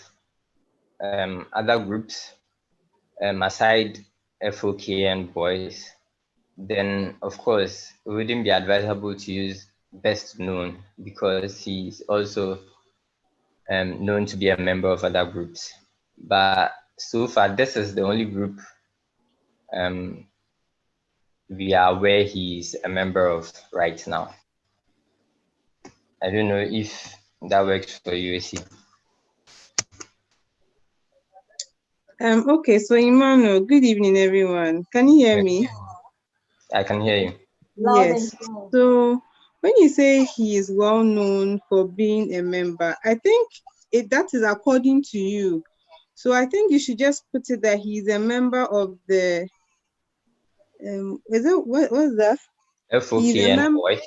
other groups aside FOK and boys, then of course it wouldn't be advisable to use best known because he's also known to be a member of other groups. But so far, this is the only group um, we are aware he's a member of right now. I don't know if that works for you, AC. Okay, so Emmanuel, good evening, everyone. Can you hear me? I can hear you. Loud and Yes. clear. So when you say he is well known for being a member, I think that is according to you. So I think you should just put it that he's a member of the is it what's that? FOK He's a and member. boys.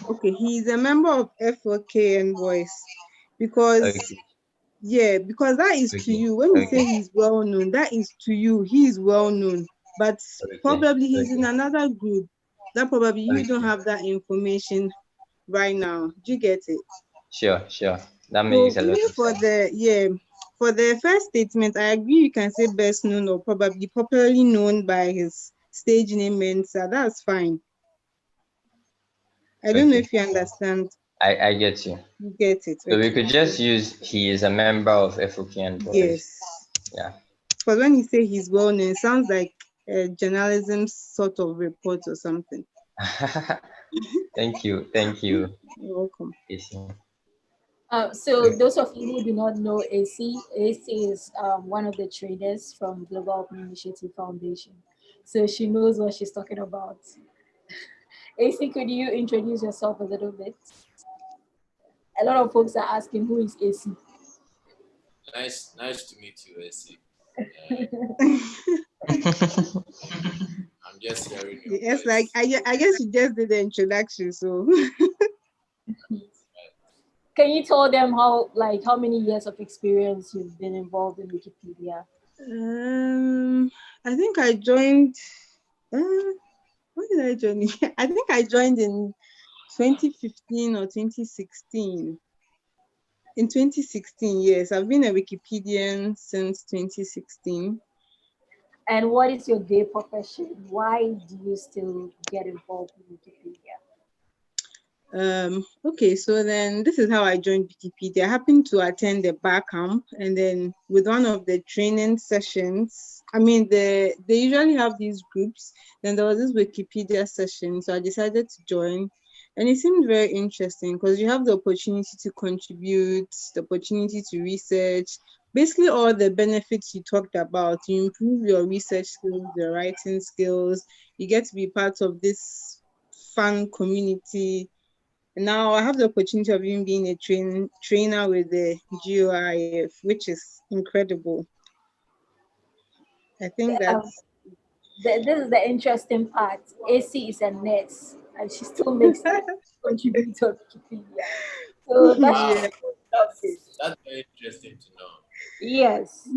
Okay, he's a member of FOK and Voice because Okay, yeah, because that is to okay, you. When you say okay, he's well known, that is to you. He is well known, but okay, probably he's in okay, another group that probably you don't okay. have that information right now. Do you get it? Sure. That So makes a lot even of sense. for the first statement, I agree. You can say best known or probably popularly known by his stage name Mensa. That's fine. I don't know Okay, if you understand. I get you. You get it? So we Okay. could just use he is a member of FOK and boys. Yes. Yeah. Because when you say he's well known, it sounds like a journalism sort of report or something. Thank you. You're welcome. AC. So those of you who do not know AC is one of the traders from Global Open Initiative Foundation. So she knows what she's talking about. AC, could you introduce yourself a little bit? A lot of folks are asking who is AC. Nice to meet you, AC. I'm just hearing your Yes, voice. like I guess you just did the introduction, so Can you tell them how many years of experience you've been involved in Wikipedia? I think I joined when did I join? I think I joined in 2015 or 2016. In 2016, yes. I've been a Wikipedian since 2016. And what is your day profession? Why do you still get involved in Wikipedia? Okay, so then this is how I joined Wikipedia. I happened to attend the bar camp, and then with one of the training sessions, they usually have these groups. Then there was this Wikipedia session, so I decided to join, and it seemed very interesting because you have the opportunity to contribute, the opportunity to research, basically all the benefits you talked about. You improve your research skills, your writing skills. You get to be part of this fun community. Now I have the opportunity of even being a trainer with the GOIF, which is incredible. I think that's This is the interesting part. AC is a nurse, and she still makes time to contribute to Wikipedia. So that's Wow, yeah. that's very interesting to know. yes.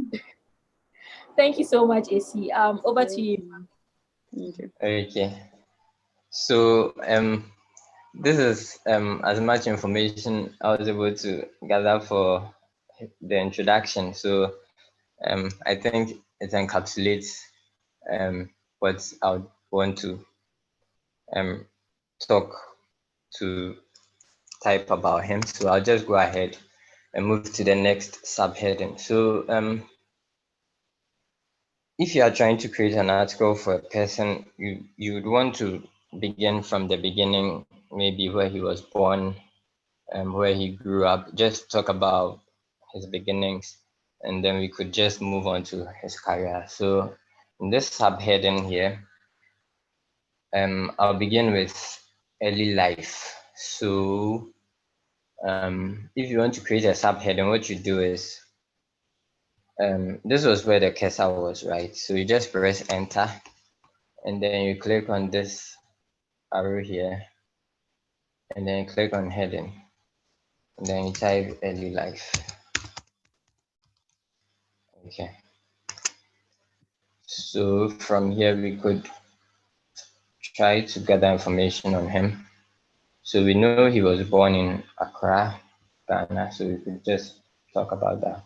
Thank you so much, AC. Over to you. Thank you. Okay. So this is as much information I was able to gather for the introduction. So I think it encapsulates what I would want to um talk to type about him. So I'll just go ahead and move to the next subheading. So if you are trying to create an article for a person, you would want to begin from the beginning, maybe where he was born, where he grew up, just talk about his beginnings, and then we could just move on to his career. So in this subheading here, I'll begin with early life. So if you want to create a subheading, what you do is this was where the cursor was, right? So you just press enter, and then you click on this arrow here, and then click on heading, and then you type early life. Okay. So from here we could try to gather information on him. So we know he was born in Accra, Ghana, so we could just talk about that.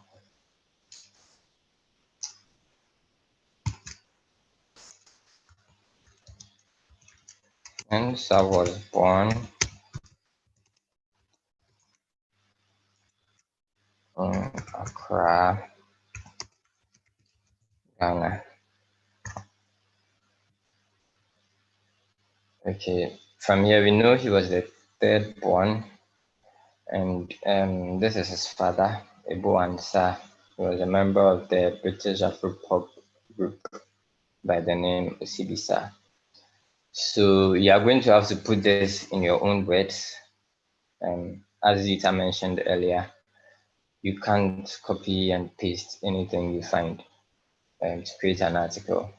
Mensa was born in Accra, Ghana. Okay, from here we know he was the third born, and this is his father, Ebo Ansa. He was a member of the British Afro-pop group by the name Osibisa. So you are going to have to put this in your own words. As Zita mentioned earlier, you can't copy and paste anything you find to create an article.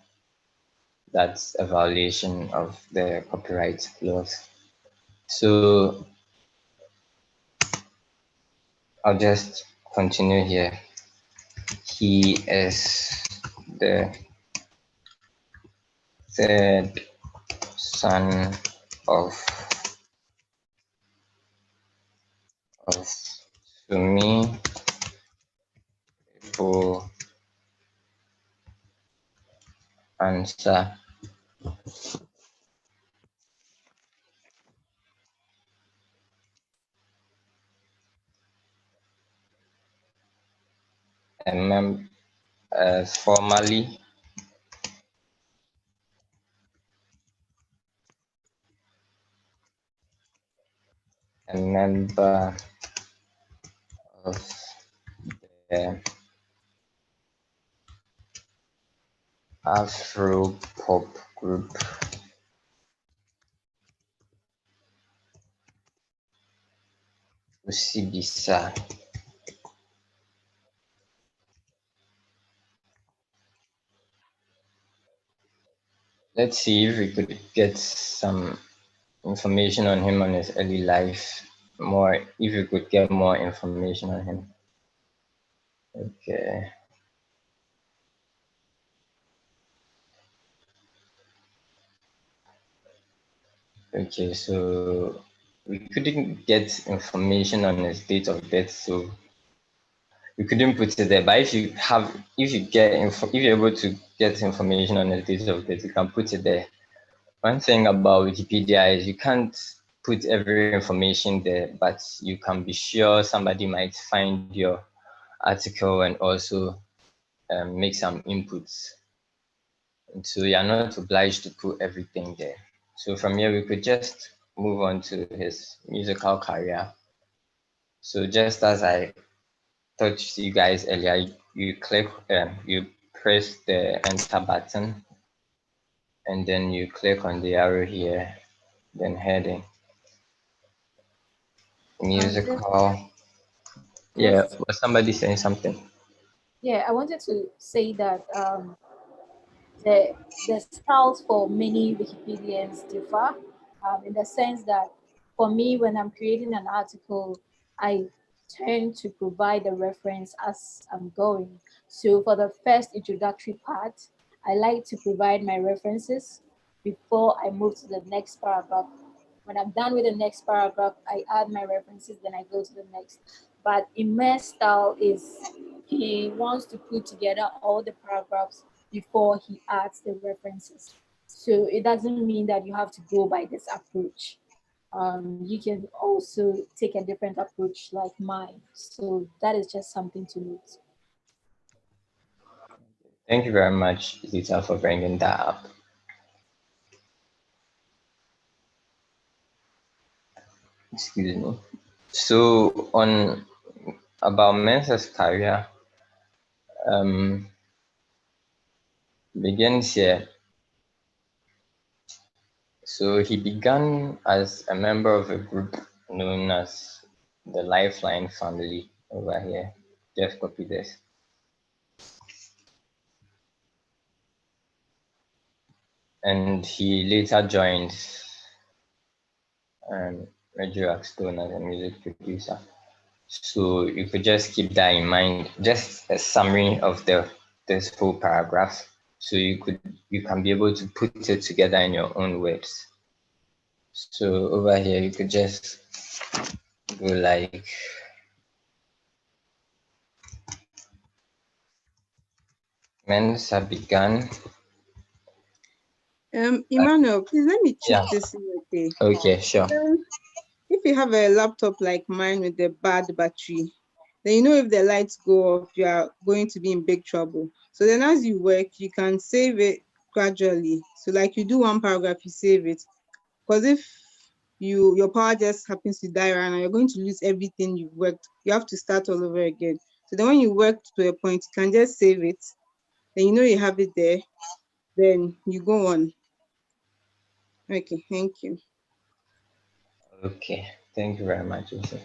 That's a violation of the copyright laws. So I'll just continue here. He is the third son of Sumi Ibu Ansa. Formerly a member of the Afro pop group Usibisa. Let's see if we could get some information on him, on his early life. More, if we could get more information on him. Okay. Okay, so we couldn't get information on his date of death, so we couldn't put it there. But if you're able to get information on his date of death, you can put it there. One thing about Wikipedia is you can't put every information there, but you can be sure somebody might find your article and also make some inputs. And so you're not obliged to put everything there. So from here, we could just move on to his musical career. So just as I touched you guys earlier, you press the enter button, and then you click on the arrow here, then heading. Musical. Yeah, was somebody saying something? Yeah, I wanted to say that the styles for many Wikipedians differ in the sense that for me, when I'm creating an article, I tend to provide the reference as I'm going. So for the first introductory part, I like to provide my references before I move to the next paragraph. When I'm done with the next paragraph, I add my references, then I go to the next. But Immer's style is he wants to put together all the paragraphs before he adds the references. So it doesn't mean that you have to go by this approach. You can also take a different approach like mine. So that is just something to note. Thank you very much, Zita, for bringing that up. Excuse me. So on about Mensah's career, begins here. So he began as a member of a group known as the Lifeline family over here. Just copy this. And he later joined Radio Stone as a music producer. So you could just keep that in mind, just a summary of this full paragraph. So you can be able to put it together in your own words. So over here you could just go like Mensa began. Emmanuel, please let me check Yeah. this in. Okay. Okay, sure. If you have a laptop like mine with a bad battery, then you know if the lights go off, you are going to be in big trouble. So then as you work, you can save it gradually. So like you do one paragraph, you save it. Because if your power just happens to die right now, you're going to lose everything you've worked. You have to start all over again. So then when you work to a point, you can just save it. Then you know you have it there. Then you go on. Okay, thank you. Okay, thank you very much, Joseph.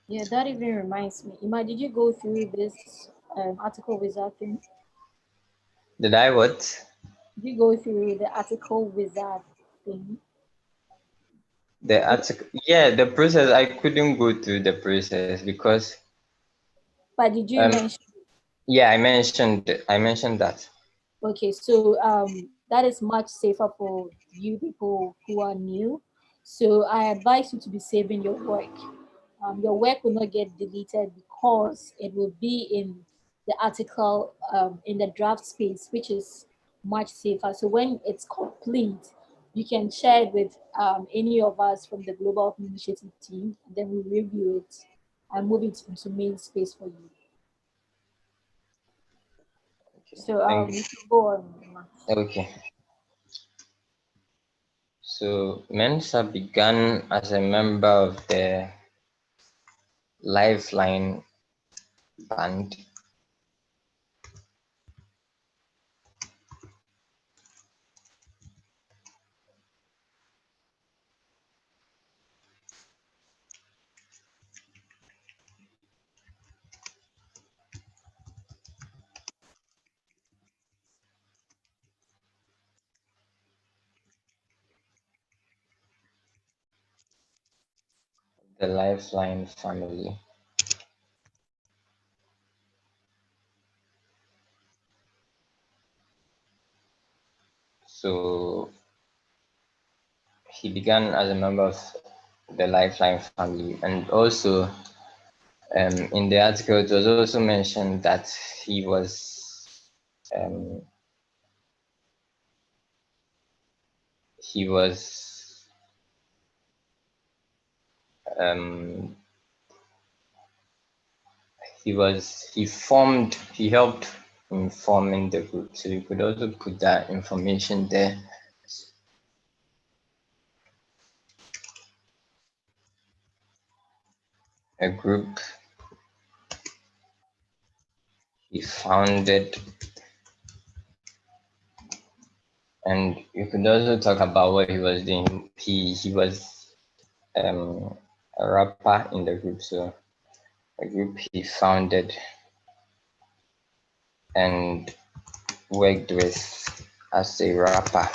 Yeah, that even reminds me. Ima, did you go through this article wizard thing? Did I what? Did you go through the article wizard thing? The article, yeah, the process. I couldn't go through the process because. But did you mention? Yeah, I mentioned that. Okay, so that is much safer for you people who are new. So I advise you to be saving your work. Your work will not get deleted because it will be in the article in the draft space, which is much safer. So when it's complete, you can share it with any of us from the Global Open Initiative team, and then we review it and move it into main space for you. So you can go on. Okay. So Mensa began as a member of the Lifeline band. The Lifeline family. So he began as a member of the Lifeline family, and also in the article it was also mentioned that he was um, he was um, he helped in forming the group, so you could also put that information there. A group he founded, and you could also talk about what he was doing. He was a rapper in the group, so a group he founded and worked with as a rapper.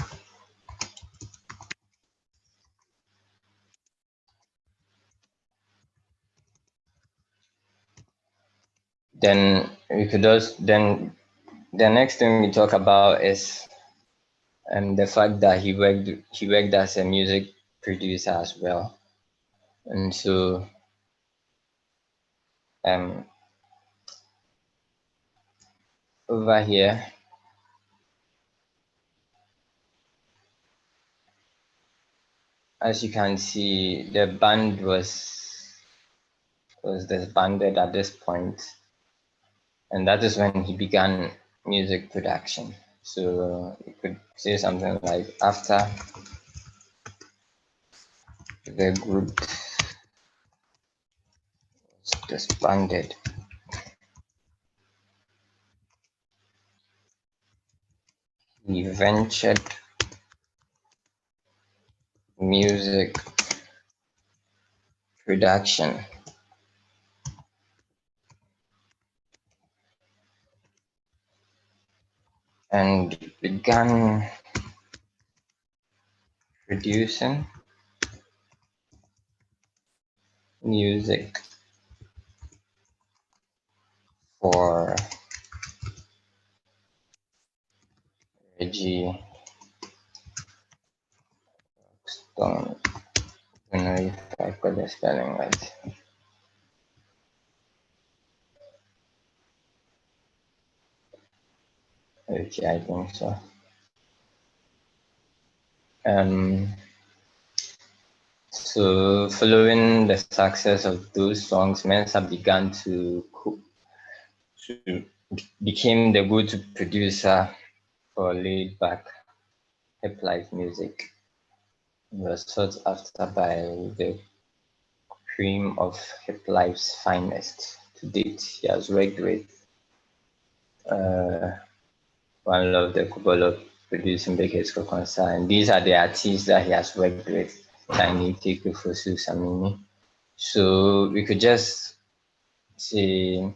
Then we could also then the next thing we talk about is the fact that he worked as a music producer as well, and so over here as you can see the band was disbanded at this point, and that is when he began music production. So you could say something like after the group was disbanded, he ventured music production and began producing music for Reggie Stone. I don't know if I got the spelling right. Okay, I think so. So following the success of those songs, Mensa began to became the go-to producer for laid-back hip life music. He was sought after by the cream of hip life's finest to date. He has worked with one of the couple of producing big hits for concert, and these are the artists that he has worked with: Tiny, Tiku, Fosu, Samini. So we could just say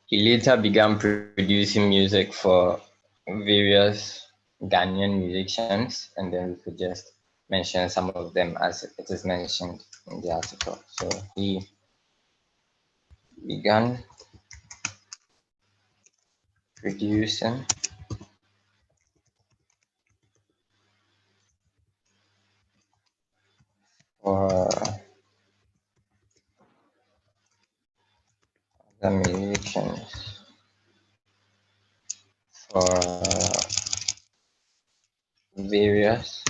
he later began producing music for various Ghanaian musicians, and then we could just mention some of them as it is mentioned in the article. So he began producing for the musicians for various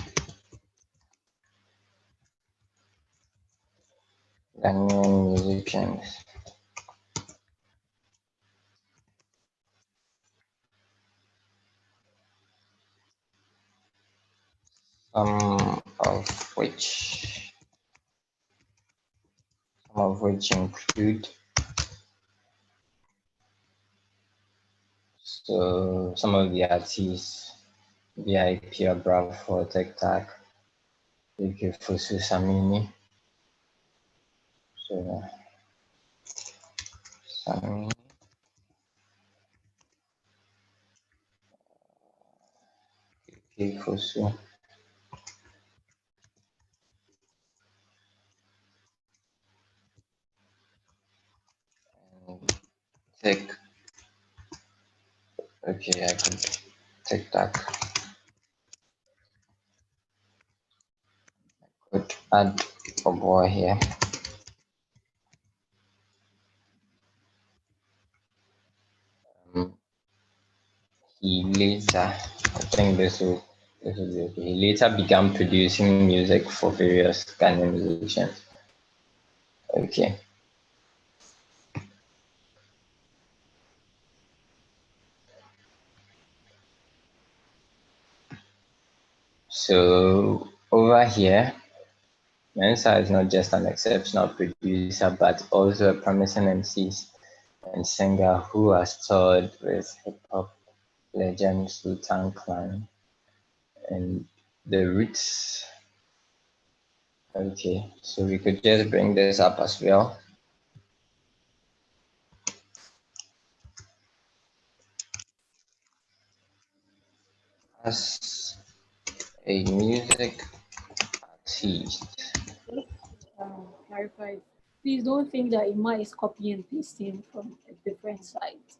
Ghanaian musicians. Some of which include some of the artists: VIP, Bravo, Tech Tac, UK Fusu Samini. So Samini, UK Fusu, and Tech. Okay, I could Tech Tac. Could add a boy here. He later, I think this will be okay. He later began producing music for various Ghanaian musicians. Okay. So over here, Mensa is not just an exceptional producer, but also a promising MC and singer who has toured with hip hop legend Sultan Clan and The Roots. Okay, so we could just bring this up as well. As a music artist. Clarify. Please don't think that Ima is copying and pasting from a different site.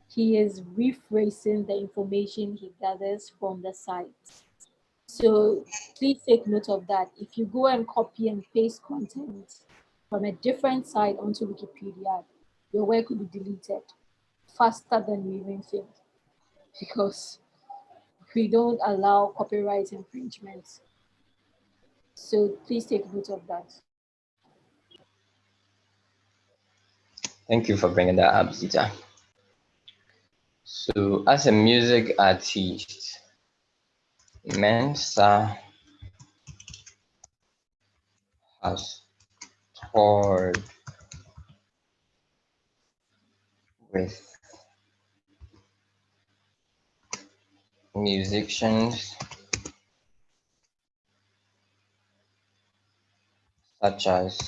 He is rephrasing the information he gathers from the site. So please take note of that. If you go and copy and paste content from a different site onto Wikipedia, your work will be deleted faster than you even think, because we don't allow copyright infringements. So please take note of that. Thank you for bringing that up, Zita. So as a music artist, Mensa has toured with musicians such as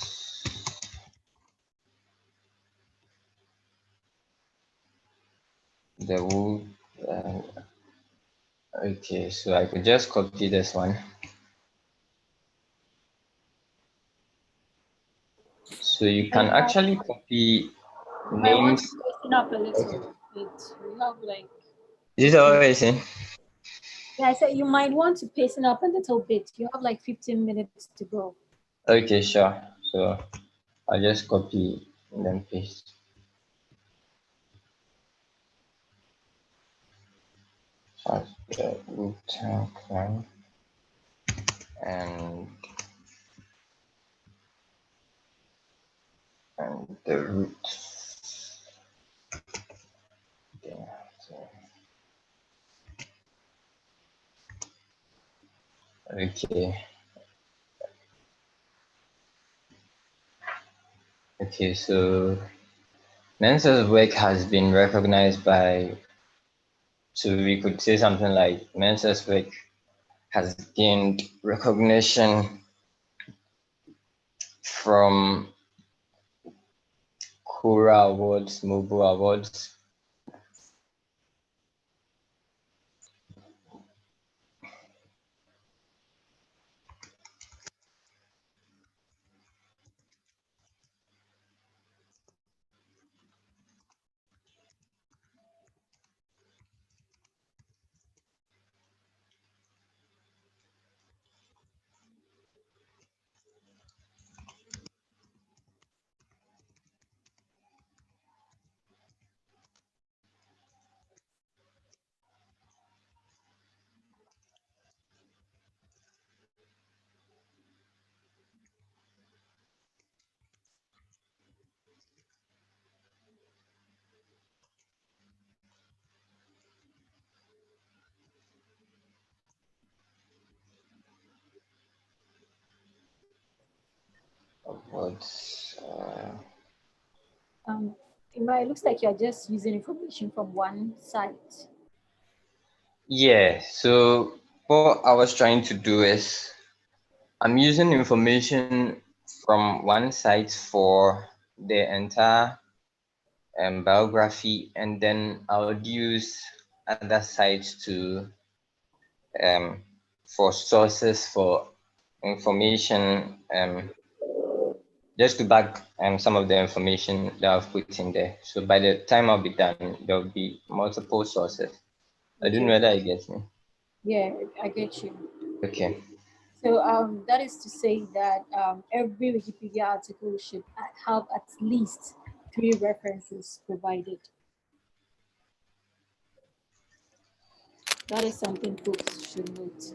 the Wood. Okay, so I could just copy this one So you can actually copy I want names. to listen up a little bit. We have like. This is what you're saying. Yeah, I said you might want to pace it up a little bit. You have like 15 minutes to go. Okay, sure. So I'll just copy and then paste. So the root clan and the root. Okay, so, okay. Okay, so Mensa's work has been recognized by, so we could say something like Mensa's work has gained recognition from Quora Awards, Mobile Awards. Awards. It looks like you're just using information from one site. Yeah, so what I was trying to do is I'm using information from one site for the entire biography, and then I would use other sites to for sources for information, just to back some of the information that I've put in there. So by the time I'll be done, there will be multiple sources. I don't know whether I get me. Yeah, I get you. Okay. So that is to say that every Wikipedia article should have at least 3 references provided. That is something folks should note.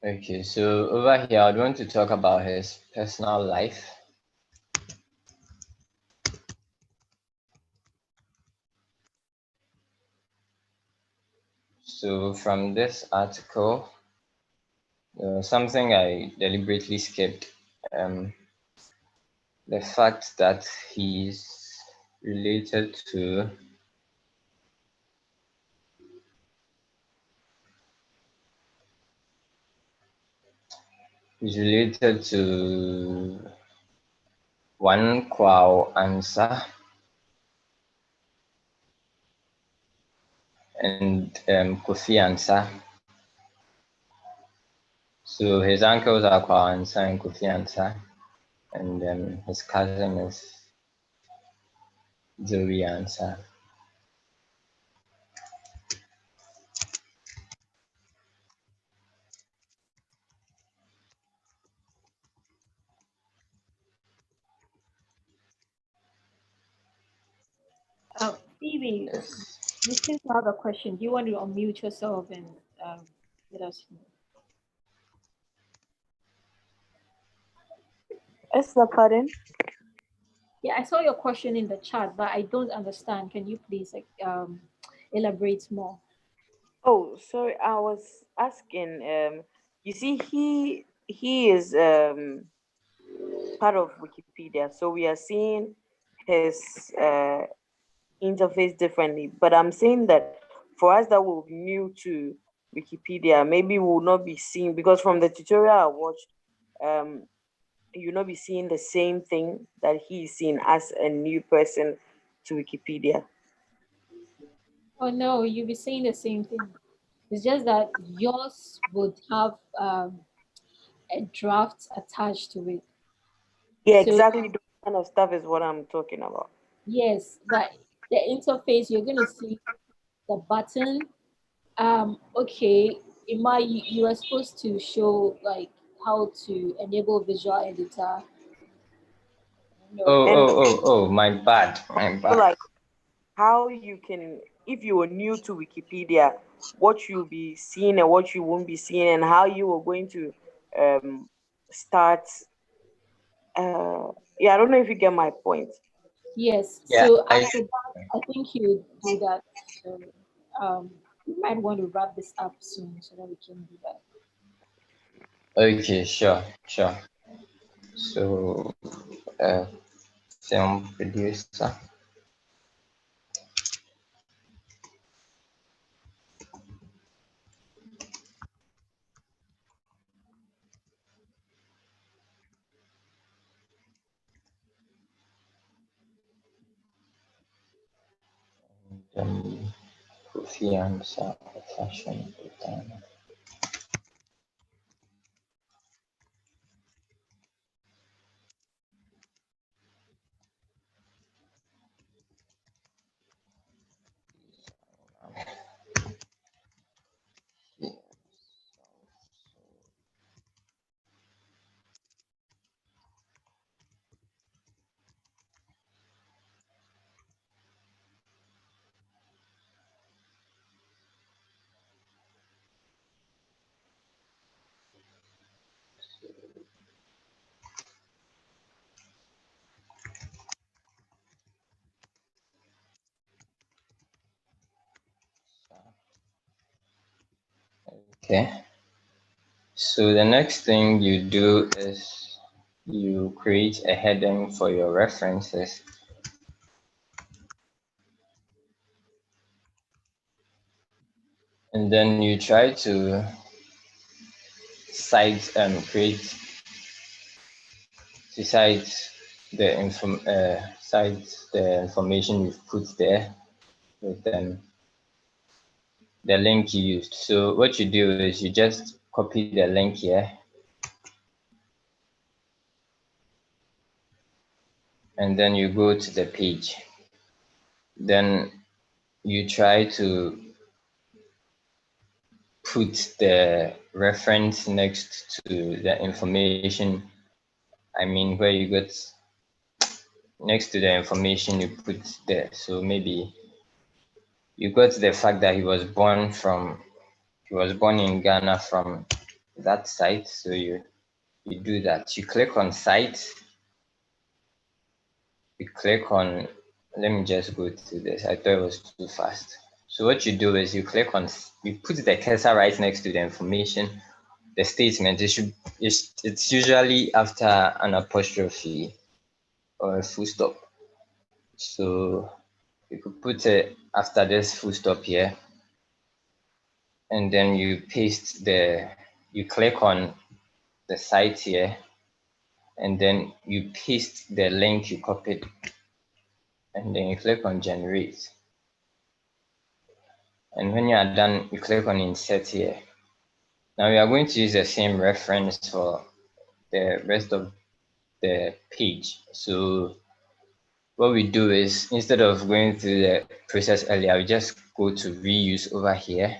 Okay, so over here, I'd want to talk about his personal life. So from this article, something I deliberately skipped, the fact that he's related to one Kwao Ansa and Kofi Ansa. So his uncles are Kwao Ansa and Kofi Ansa, and his cousin is Joey Ansa. Phoebe, Yes. you seem to have a question. Do you want to unmute yourself and let us know? Esther, pardon? Yeah, I saw your question in the chat, but I don't understand. Can you please elaborate more? Oh, sorry, I was asking, you see, he is part of Wikipedia, so we are seeing his interface differently. But I'm saying that for us that will be new to Wikipedia, maybe we will not be seeing, because from the tutorial I watched, you'll not be seeing the same thing that he's seeing as a new person to Wikipedia. Oh no, you'll be saying the same thing. It's just that yours would have a draft attached to it. Yeah, So exactly. Those kind of stuff is what I'm talking about. yes, that the interface, you're going to see the button. Okay, Ima, you are supposed to show like how to enable visual editor. No. And My bad, my so, bad. like, how you can, if you were new to Wikipedia, what you'll be seeing and what you won't be seeing, and how you are going to start. Yeah, I don't know if you get my point. Yes. Yeah, So after that, I think you do that. So we might want to wrap this up soon so that we can do that. okay, sure, sure. So, film producer. Kofi Ansah, fashion designer. Okay. So the next thing you do is you create a heading for your references. And then you try to create cite the information you've put there with the link you used. So what you do is you just copy the link here and then you go to the page. Then you try to put the reference next to the information. I mean, where you got next to the information you put there. So maybe you got the fact that he was born in Ghana from that site. So you do that. You click on site. You click on, let me just go to this. I thought it was too fast. So what you do is you put the cursor right next to the information, the statement. It's usually after an apostrophe or a full stop. So you could put it after this full stop here, and then you click on the site here, and then you paste the link you copied, and then you click on generate. And when you are done, you click on insert here. Now we are going to use the same reference for the rest of the page. So what we do is, instead of going through the process earlier, we just go to reuse over here.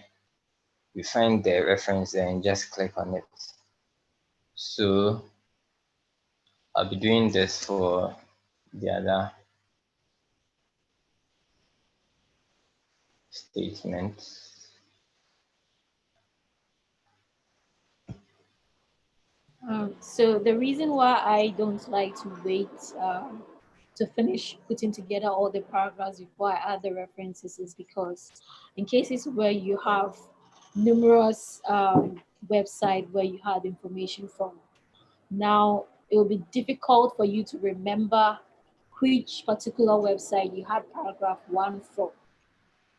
We find the reference there and just click on it. So I'll be doing this for the other statement. So the reason why I don't like to wait to finish putting together all the paragraphs before I add the references is because in cases where you have numerous websites where you had information from, now it will be difficult for you to remember which particular website you had paragraph one from.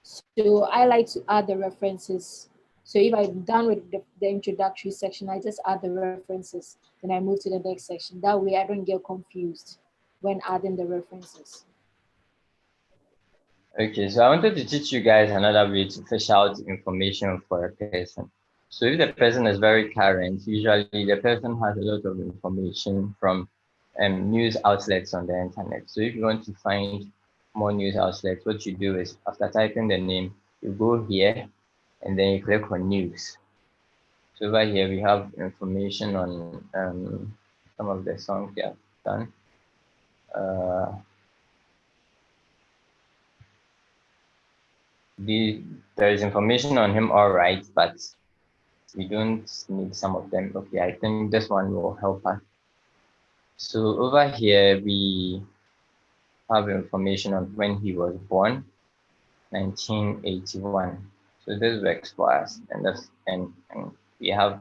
So I like to add the references. So if I'm done with the introductory section, I just add the references. Then I move to the next section. That way I don't get confused when adding the references. Okay, so I wanted to teach you guys another way to fish out information for a person. So if the person is very current, usually the person has a lot of information from news outlets on the internet. So if you want to find more news outlets, what you do is after typing the name, you go here and then you click on news. So over here we have information on some of the songs they have done. There is information on him, all right, but we don't need some of them. Okay, I think this one will help us. So over here we have information on when he was born, 1981. So this works for us, and we have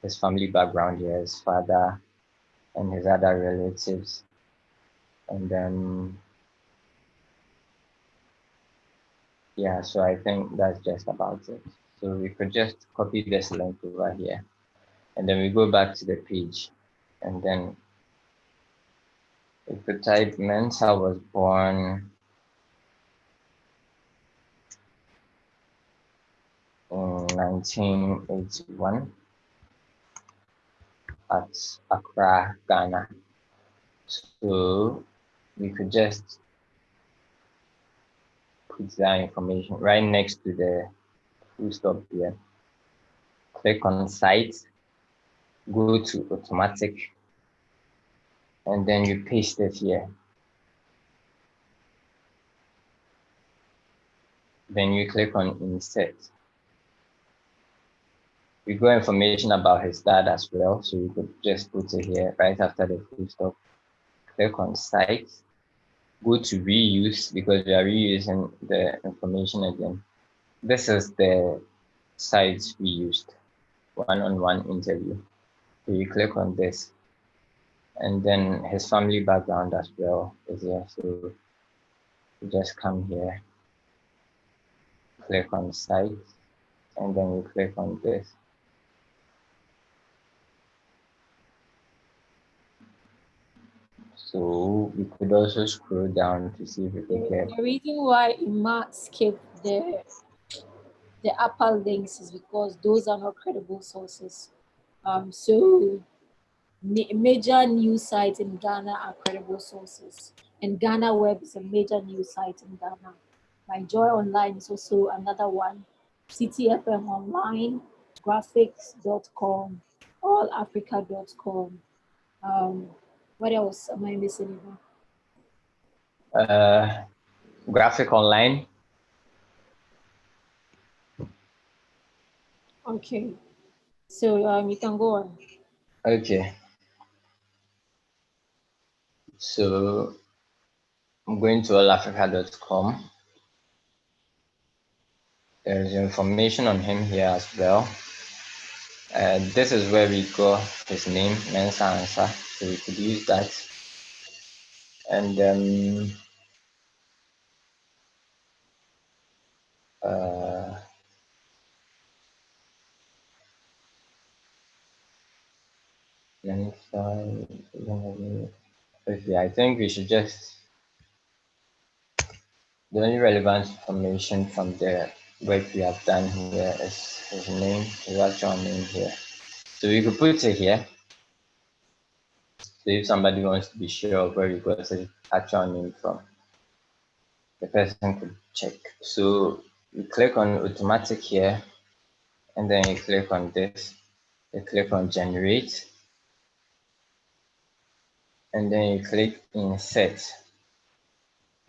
his family background here, his father and his other relatives, and then yeah. So I think that's just about it. So we could just copy this link over here, and then we go back to the page, and then we could type Mensa was born in 1981 at Accra, Ghana. So we could just put that information right next to the full stop here. Click on site, go to automatic, and then you paste it here. Then you click on insert. We got information about his dad as well, so we could just put it here right after the full stop. Click on site, go to reuse because we are reusing the information again. This is the site we used, one-on-one interview. So you click on this, and then his family background as well is here. So you just come here, click on site, and then you click on this. So we could also scroll down to see if we could get. The reason why Ima skipped the upper links is because those are not credible sources. So major news sites in Ghana are credible sources, and Ghana Web is a major news site in Ghana. My Joy Online is also another one. CTFM Online, graphics.com, allafrica.com. What else am I missing? Graphic Online. Okay, so you can go on. Okay. So I'm going to allafrica.com. There's information on him here as well. This is where we got his name, Mensa Ansa, so we could use that. And okay, I think we should just, the only relevant information from the work we have done here is his name, his actual name here. So we could put it here. So if somebody wants to be sure of where you got his actual name from, the person could check. So you click on automatic here, and then you click on this. You click on generate, and then you click insert.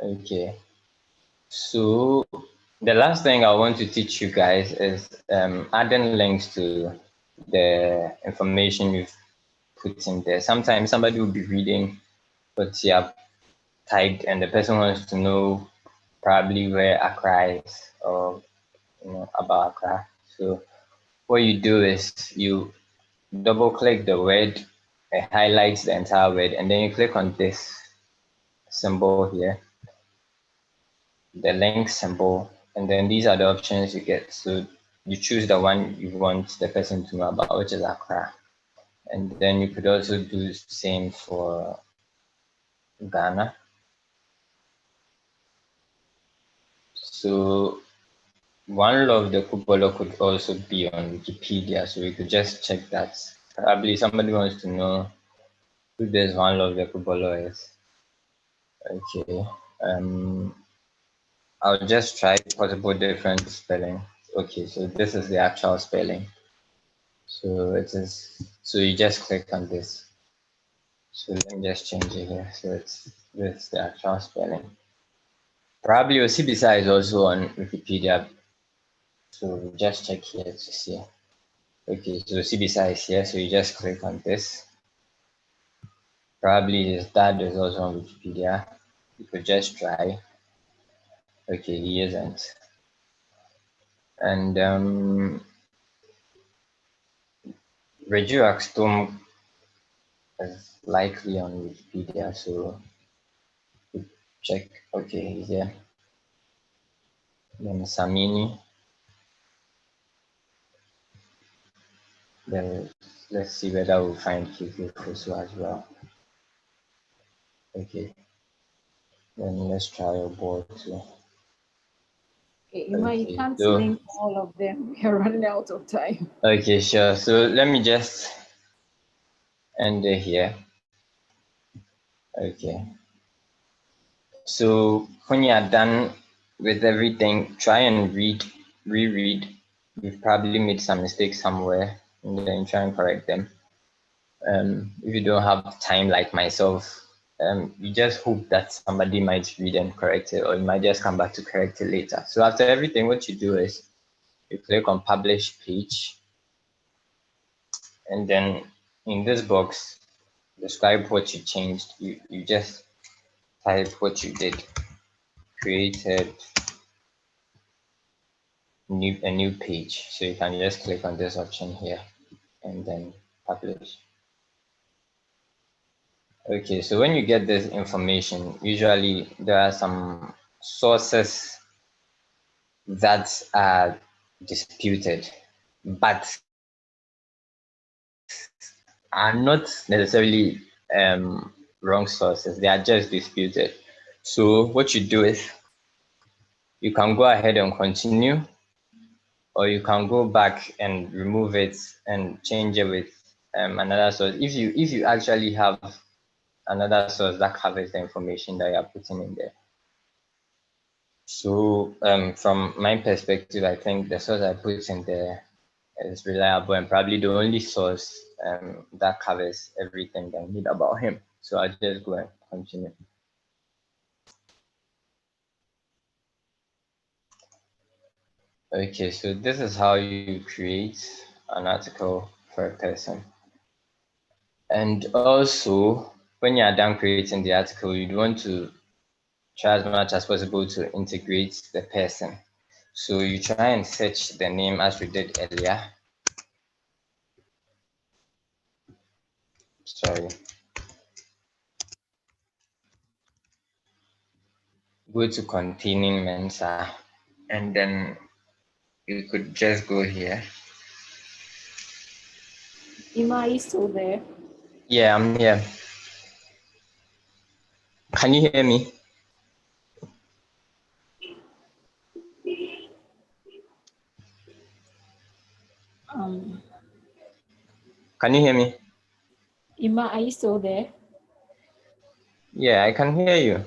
Okay. So the last thing I want to teach you guys is adding links to the information you've put in there. Sometimes somebody will be reading what you have typed, and the person wants to know probably where Accra is, or about Accra. So what you do is you double click the word, it highlights the entire word, and then you click on this symbol here, the link symbol, and then these are the options you get. So you choose the one you want the person to know about, which is Accra. And then you could also do the same for Ghana. So one law of the cupola could also be on Wikipedia, so we could just check that. Probably somebody wants to know who this one law of the cupola is. Okay. I'll just try possible different spelling. Okay, so this is the actual spelling. So it is, so you just click on this. So let me just change it here. So it's the actual spelling. Probably Osibisa is also on Wikipedia. So just check here to see. Okay, so Osibisa is here. So you just click on this. Probably his dad is also on Wikipedia. You could just try. Okay, he isn't. And Reggie Axtom is likely on Wikipedia, so check. Okay, he's here. Then Samini. Then let's see whether we'll find Kiki Fusu as well. Okay. Then let's try your board too. Okay, Ima, you Okay, can't so link all of them. We are running out of time. okay, sure. So let me just end it here. Okay. So when you are done with everything, try and reread. You've probably made some mistakes somewhere, and then try and correct them. If you don't have time like myself, you just hope that somebody might read and correct it, or you might just come back to correct it later. So after everything, what you do is you click on publish page, and then in this box, describe what you changed. You just type what you did, created a new page. So you can just click on this option here and then publish. Okay, so when you get this information, usually there are some sources that are disputed, but are not necessarily wrong sources. They are just disputed. So what you do is you can go ahead and continue, or you can go back and remove it and change it with another source. If you actually have another source that covers the information that you are putting in there. So from my perspective, I think the source I put in there is reliable and probably the only source that covers everything that I need about him. So I'll just go and continue. Okay, so this is how you create an article for a person. And also, when you are done creating the article, you'd want to try as much as possible to integrate the person. So you try and search the name as we did earlier. Sorry. Go to containing Mensa, and then you could just go here. Ima, are you still there? Yeah, I'm here. Can you hear me? Can you hear me? Ima, are you still there? Yeah, I can hear you.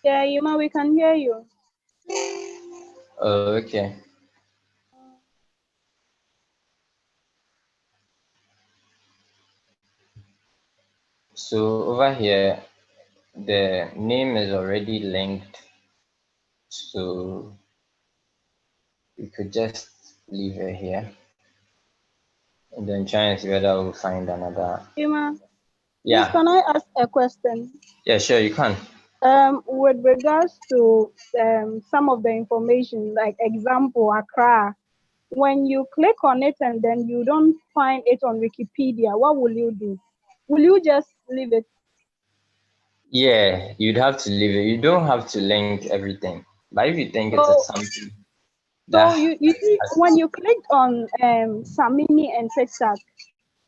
Yeah, Yuma, we can hear you. Oh, okay. So over here, the name is already linked, so we could just leave it here and then try and see whether we'll find another. Yuma, Yeah. please, can I ask a question? Yeah, sure, you can. With regards to some of the information, like example, Accra, when you click on it and then you don't find it on Wikipedia, what will you do? Will you just leave it? Yeah, you'd have to leave it. You don't have to link everything. But if you think it is So, something. So That you see, when you clicked on Samini and TikTok,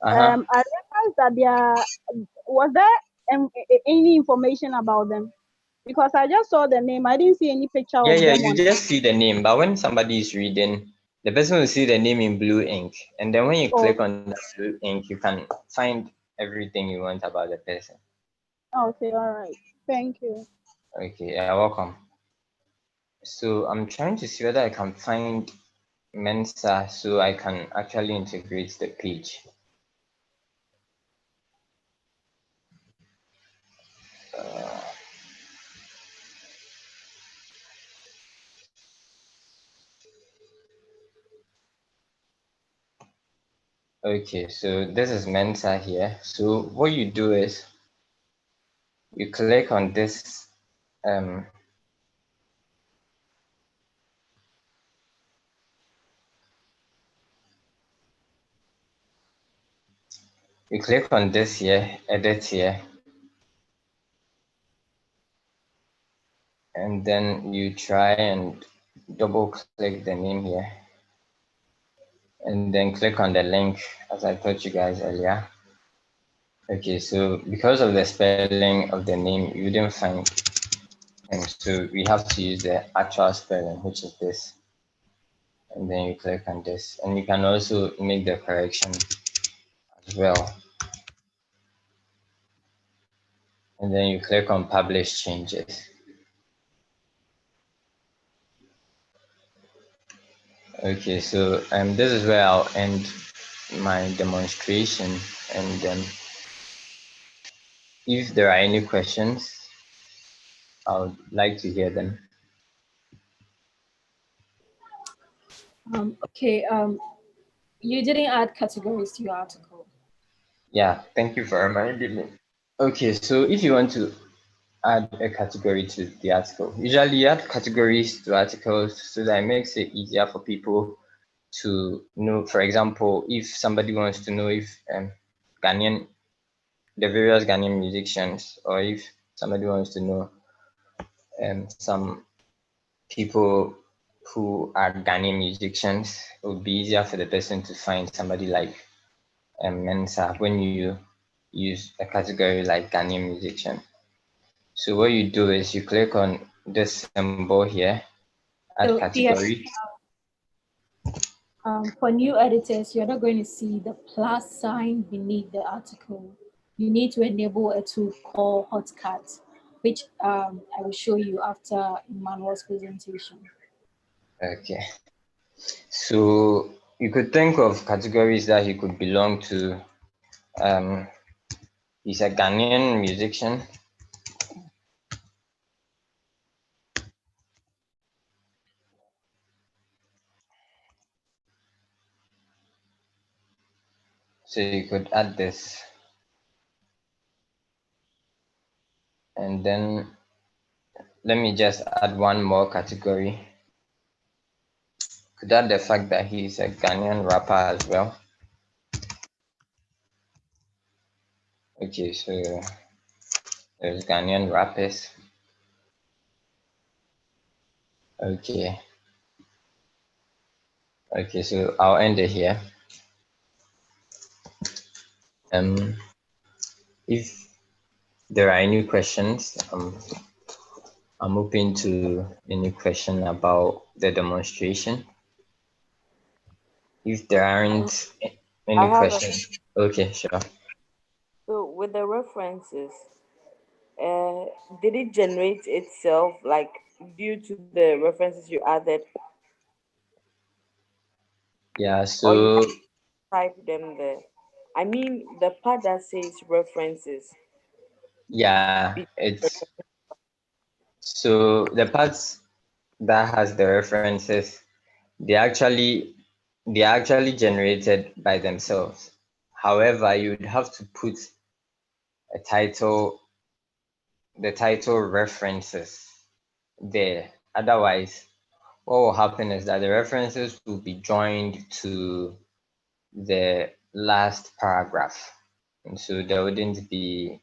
uh-huh. I realized that was there any information about them? Because I just saw the name. I didn't see any picture Yeah, of yeah, them you on. just see the name, but when somebody is reading, the person will see the name in blue ink. And then when you Oh, click on the blue ink, you can find everything you want about the person. okay, all right. Thank you. Okay, you're welcome. So I'm trying to see whether I can find Mensa so I can actually integrate the page. Okay, so this is Mensa here. So what you do is you click on this you click on this here, edit here, and then you try and double click the name here, and then click on the link as I told you guys earlier. Okay, so because of the spelling of the name, you didn't find, and so we have to use the actual spelling, which is this. And then you click on this, and you can also make the correction as well. And then you click on publish changes. Okay, so this is where I'll end my demonstration, and if there are any questions, I would like to hear them. Okay, you didn't add categories to your article. Yeah, thank you for reminding me. Okay, so if you want to add a category to the article, usually you add categories to articles so that it makes it easier for people to know. For example, if somebody wants to know if Ghanaian, the various Ghanaian musicians, or if somebody wants to know some people who are Ghanaian musicians, it would be easier for the person to find somebody like Mensa when you use a category like Ghanaian musician. So what you do is you click on this symbol here, add So category. for new editors, you're not going to see the plus sign beneath the article. You need to enable a tool called Hotcut, which I will show you after Emmanuel's presentation. Okay. So you could think of categories that he could belong to. He's a Ghanaian musician. So you could add this. And then let me just add one more category. Could add the fact that he's a Ghanaian rapper as well. Okay, so there's Ghanaian rappers. Okay. Okay, so I'll end it here. If there are any questions, I'm open to any question about the demonstration. If there aren't any questions, okay, sure. So with the references, did it generate itself like due to the references you added? Yeah, Or you so type them there? I mean, the part that says references. yeah, it's so the parts that has the references, they're actually generated by themselves. However, you'd have to put a title, the title references there. Otherwise, what will happen is that the references will be joined to the last paragraph. And so there wouldn't be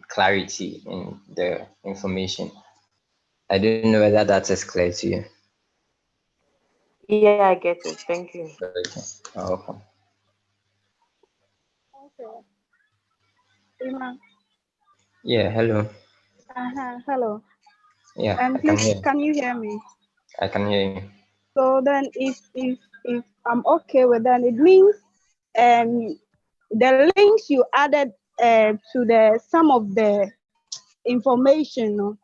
clarity in the information. I don't know whether that is clear to you. Yeah, I get it. Thank you. Okay. Welcome. Okay. Ima. Yeah, hello. Hello. Yeah, I can Please, hear. can you hear me? I can hear you. So then, if I'm okay with that, it means the links you added to the some of the information, no?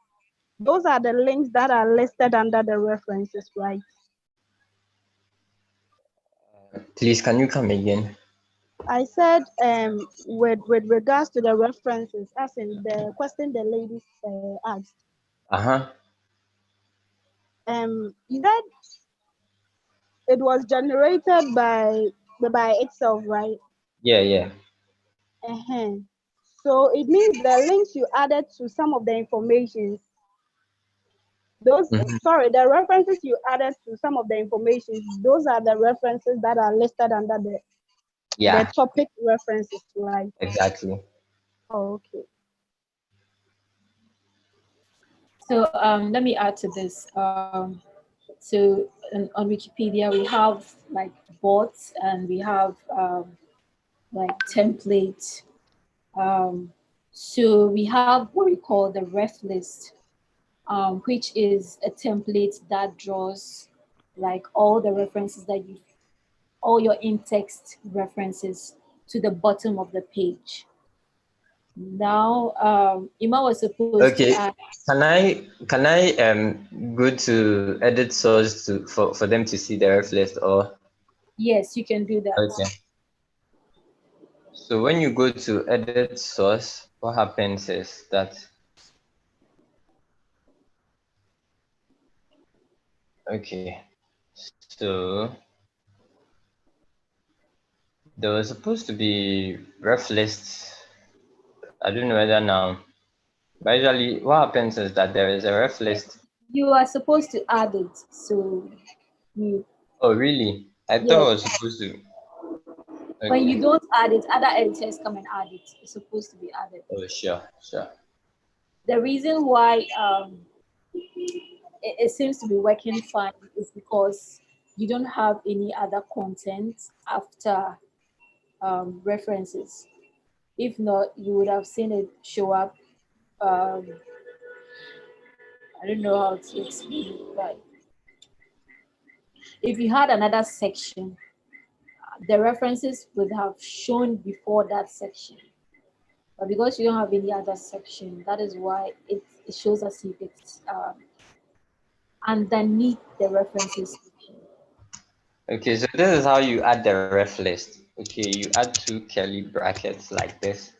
Those are the links that are listed under the references, right? Please, can you come again? I said with regards to the references, as in the question the ladies asked. Uh-huh. You said it was generated by itself, right? Yeah, yeah. Uh-huh. So it means the links you added to some of the information, Mhm. the references you added to some of the information, those are the references that are listed under the Yeah, topic references, right? exactly. Oh, okay. So let me add to this. So on Wikipedia, we have like bots and we have like templates. So we have what we call the ref list, which is a template that draws like all the references all your in-text references to the bottom of the page. Now, Ima was supposed to Okay. add. Can I go to edit source for them to see the ref list or Yes, you can do that. okay. So when you go to edit source, what happens is that okay. So there was supposed to be ref lists. I don't know whether now. But usually what happens is that there is a ref list. You are supposed to add it. So you, Oh really? I thought yes, I was supposed to. when you Okay. don't add it, other editors come and add it. It's supposed to be added. Oh sure, sure. The reason why it seems to be working fine is because you don't have any other content after references. If not, you would have seen it show up. Um, I don't know how to explain it, but if you had another section, the references would have shown before that section. But because you don't have any other section, that is why it shows as if it's underneath the references section. Okay, so this is how you add the ref list. Okay, you add two curly brackets like this,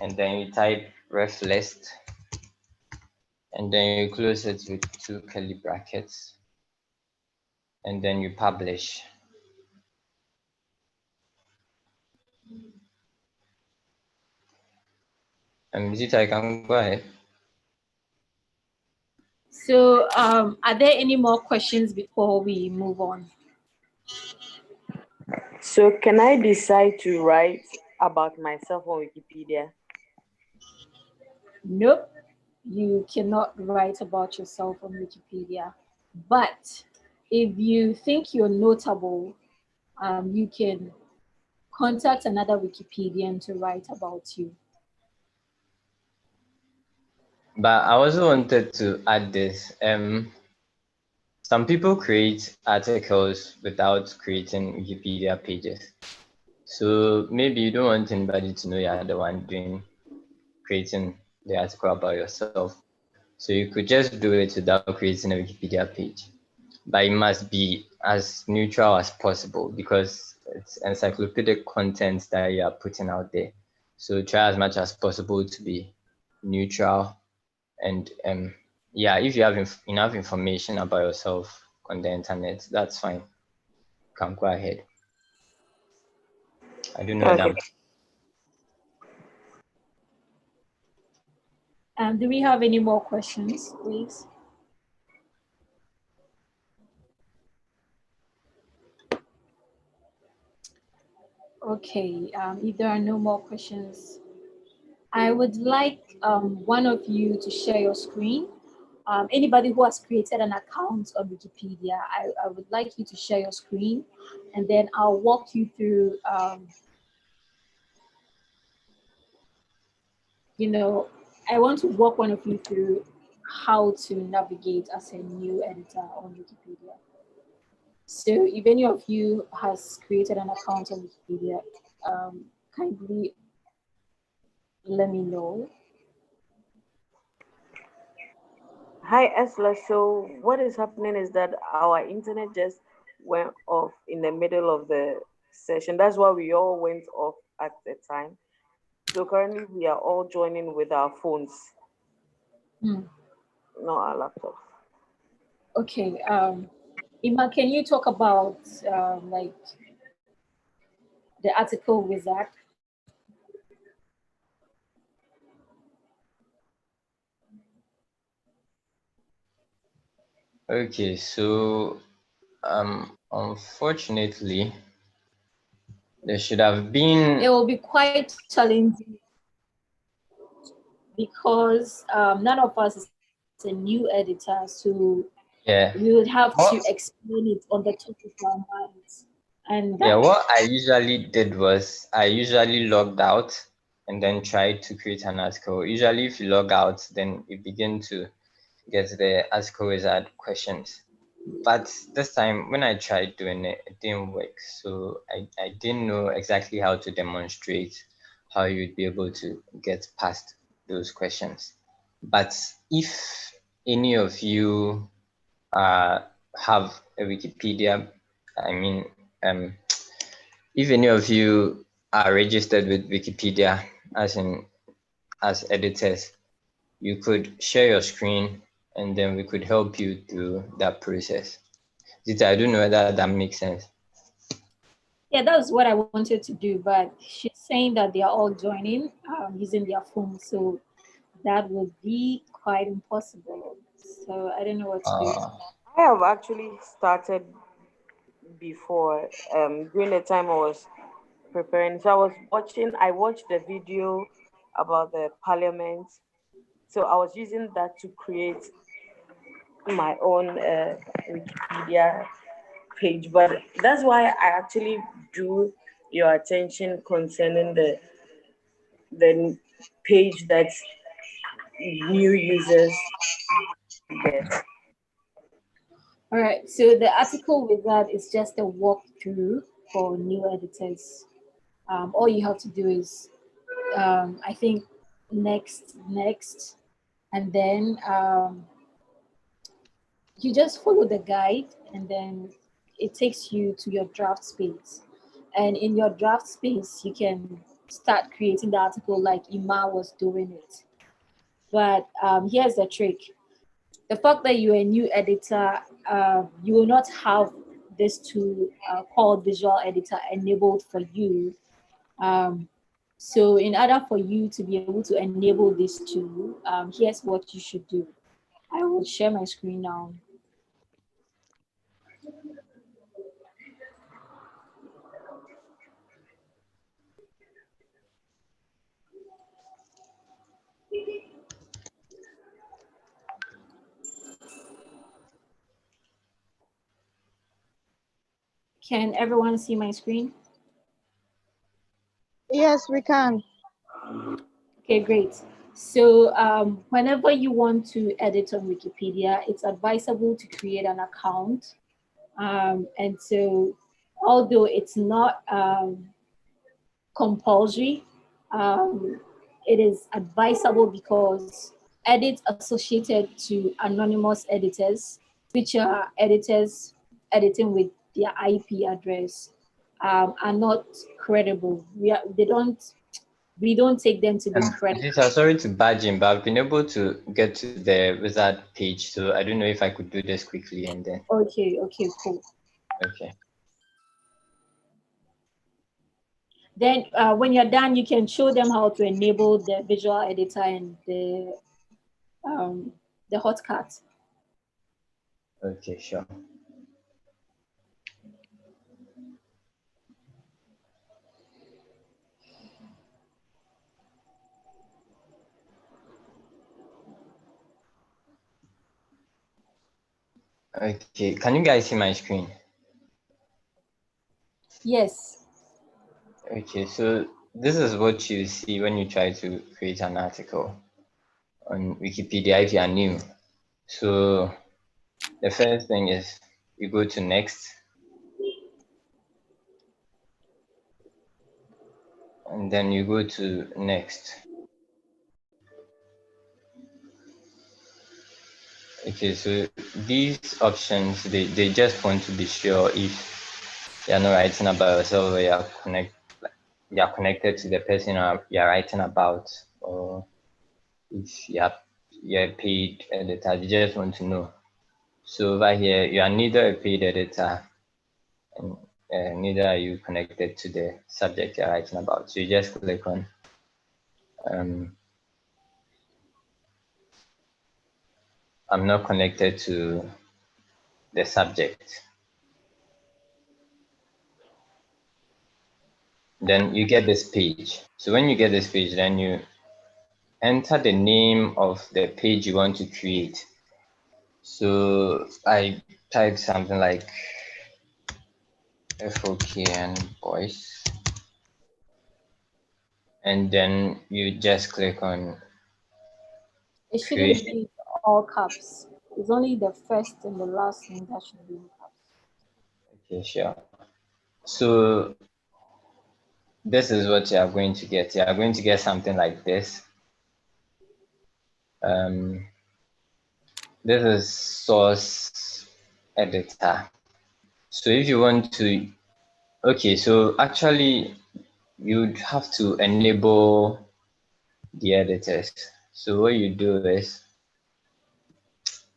and then you type ref list, and then you close it with two curly brackets, and then you publish. And Zita, I can go ahead. So are there any more questions before we move on? So can I decide to write about myself on Wikipedia? Nope, you cannot write about yourself on Wikipedia. But if you think you're notable, you can contact another Wikipedian to write about you. But I also wanted to add this. Some people create articles without creating Wikipedia pages. So maybe you don't want anybody to know you're the one creating the article about yourself. So you could just do it without creating a Wikipedia page. But it must be as neutral as possible because it's encyclopedic content that you are putting out there. So try as much as possible to be neutral. And yeah, if you have enough information about yourself on the internet, that's fine. You can go ahead. I don't know Okay. that. Do we have any more questions, please? Okay, if there are no more questions, I would like one of you to share your screen anybody who has created an account on Wikipedia, I would like you to share your screen, and then I'll walk you through, I want to walk one of you through how to navigate as a new editor on Wikipedia. So if any of you has created an account on Wikipedia, kindly let me know. Hi, Esla. So what is happening is that our internet just went off in the middle of the session. That's why we all went off at the time. So currently we are all joining with our phones, not our laptops. Okay, Ima, can you talk about like the article wizard? Okay, so unfortunately, there should have been. It will be quite challenging because none of us is a new editor, so Yeah. we would have What, to explain it on the top of our minds. And yeah, that, what I usually did was I usually logged out and then tried to create an article. Usually, if you log out, then you begin to get the article wizard questions. But this time, when I tried doing it, it didn't work. So I didn't know exactly how to demonstrate how you'd be able to get past those questions. But if any of you have a Wikipedia, I mean, if any of you are registered with Wikipedia as editors, you could share your screen and then we could help you through that process. Zita, I don't know whether that makes sense. yeah, that was what I wanted to do, but she's saying that they are all joining using their phone, so that would be quite impossible. So I don't know what to do. I have actually started before, during the time I was preparing. So I watched the video about the parliament. So I was using that to create my own Wikipedia page. But that's why I actually drew your attention concerning the page that new users get. All right, so the article with that is just a walkthrough for new editors. All you have to do is, I think, next, and then you just follow the guide, and then it takes you to your draft space. And in your draft space, you can start creating the article like Ima was doing it. But here's the trick. The fact that you're a new editor, you will not have this tool called Visual Editor enabled for you. So in order for you to be able to enable this tool, here's what you should do. I will share my screen now. Can everyone see my screen? Yes, we can. Okay, great. So whenever you want to edit on Wikipedia, it's advisable to create an account. And so although it's not compulsory, it is advisable because edits associated to anonymous editors, which are editors editing with their IP address, are not credible. We don't take them to be credible. Zita, sorry to barge in, but I've been able to get to the wizard page, so I don't know if I could do this quickly and then. Okay, cool. Okay. Then when you're done, you can show them how to enable the visual editor and the hotcut. Okay, sure. Okay, can you guys see my screen? Yes. Okay, so this is what you see when you try to create an article on Wikipedia if you are new. So the first thing is you go to next, and then you go to next. Okay, so these options, they just want to be sure if you're not writing about yourself or you're connected to the person you're writing about, or if you're a paid editor. They just want to know. So over here, you are neither a paid editor and neither are you connected to the subject you're writing about. So you just click on I'm not connected to the subject. Then you get this page. So when you get this page, then you enter the name of the page you want to create. So I type something like FOKN voice, and then you just click on It shouldn't create. be all caps. It's only the first and the last name that should be in caps. Okay, sure. So this is what you are going to get. You are going to get something like this. This is source editor. So if you want to, okay, so actually you'd have to enable the editors. So what you do is,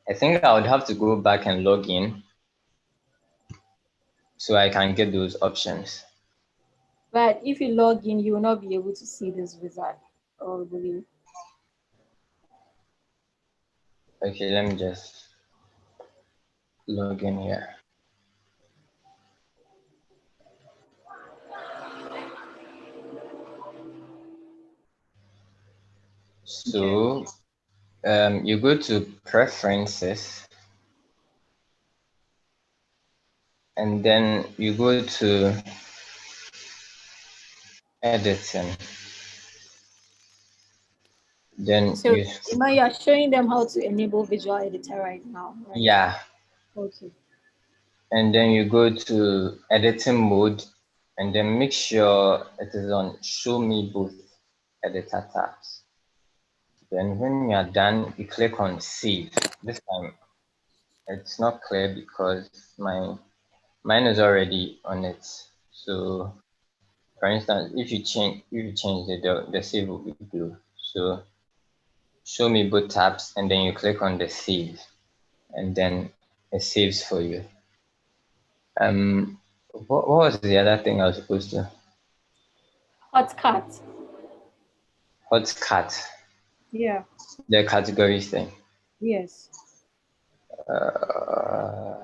I think I would have to go back and log in so I can get those options. But if you log in, you will not be able to see this wizard, or will you? Okay, let me just log in here. So you go to preferences, and then you go to editing. Then So you are showing them how to enable visual editor right now, right? Yeah. Okay. And then you go to editing mode, and then make sure it is on show me both editor tabs. Then when you are done, you click on save. This time it's not clear because mine is already on it. So for instance, if you change the save will be blue. So show me both tabs, and then you click on the save, and then it saves for you. What was the other thing I was supposed to? Hotcut. Hotcut. Yeah. The categories thing. Yes. So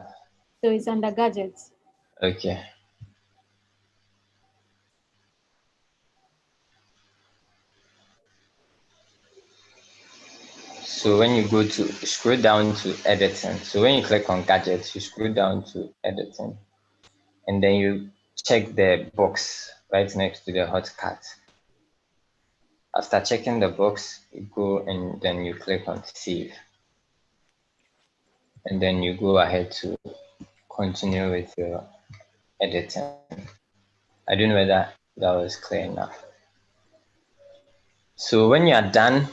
it's under gadgets. Okay. So when you go to scroll down to editing, so when you click on gadgets, you scroll down to editing, and then you check the box right next to the hotcut. After checking the box, you go and then you click on save, and then you go ahead to continue with your editing. I don't know whether that was clear enough. So when you are done,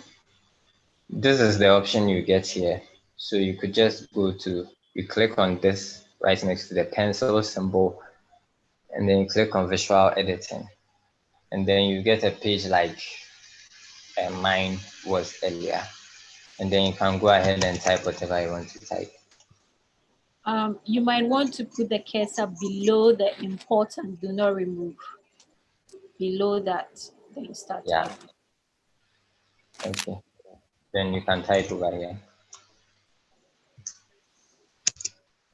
this is the option you get here. So you could just you click on this right next to the pencil symbol, and then you click on visual editing. And then you get a page like mine was earlier. And then you can go ahead and type whatever you want to type. You might want to put the cursor below the import and do not remove. Below that, then you start typing. Okay. Then you can type over here.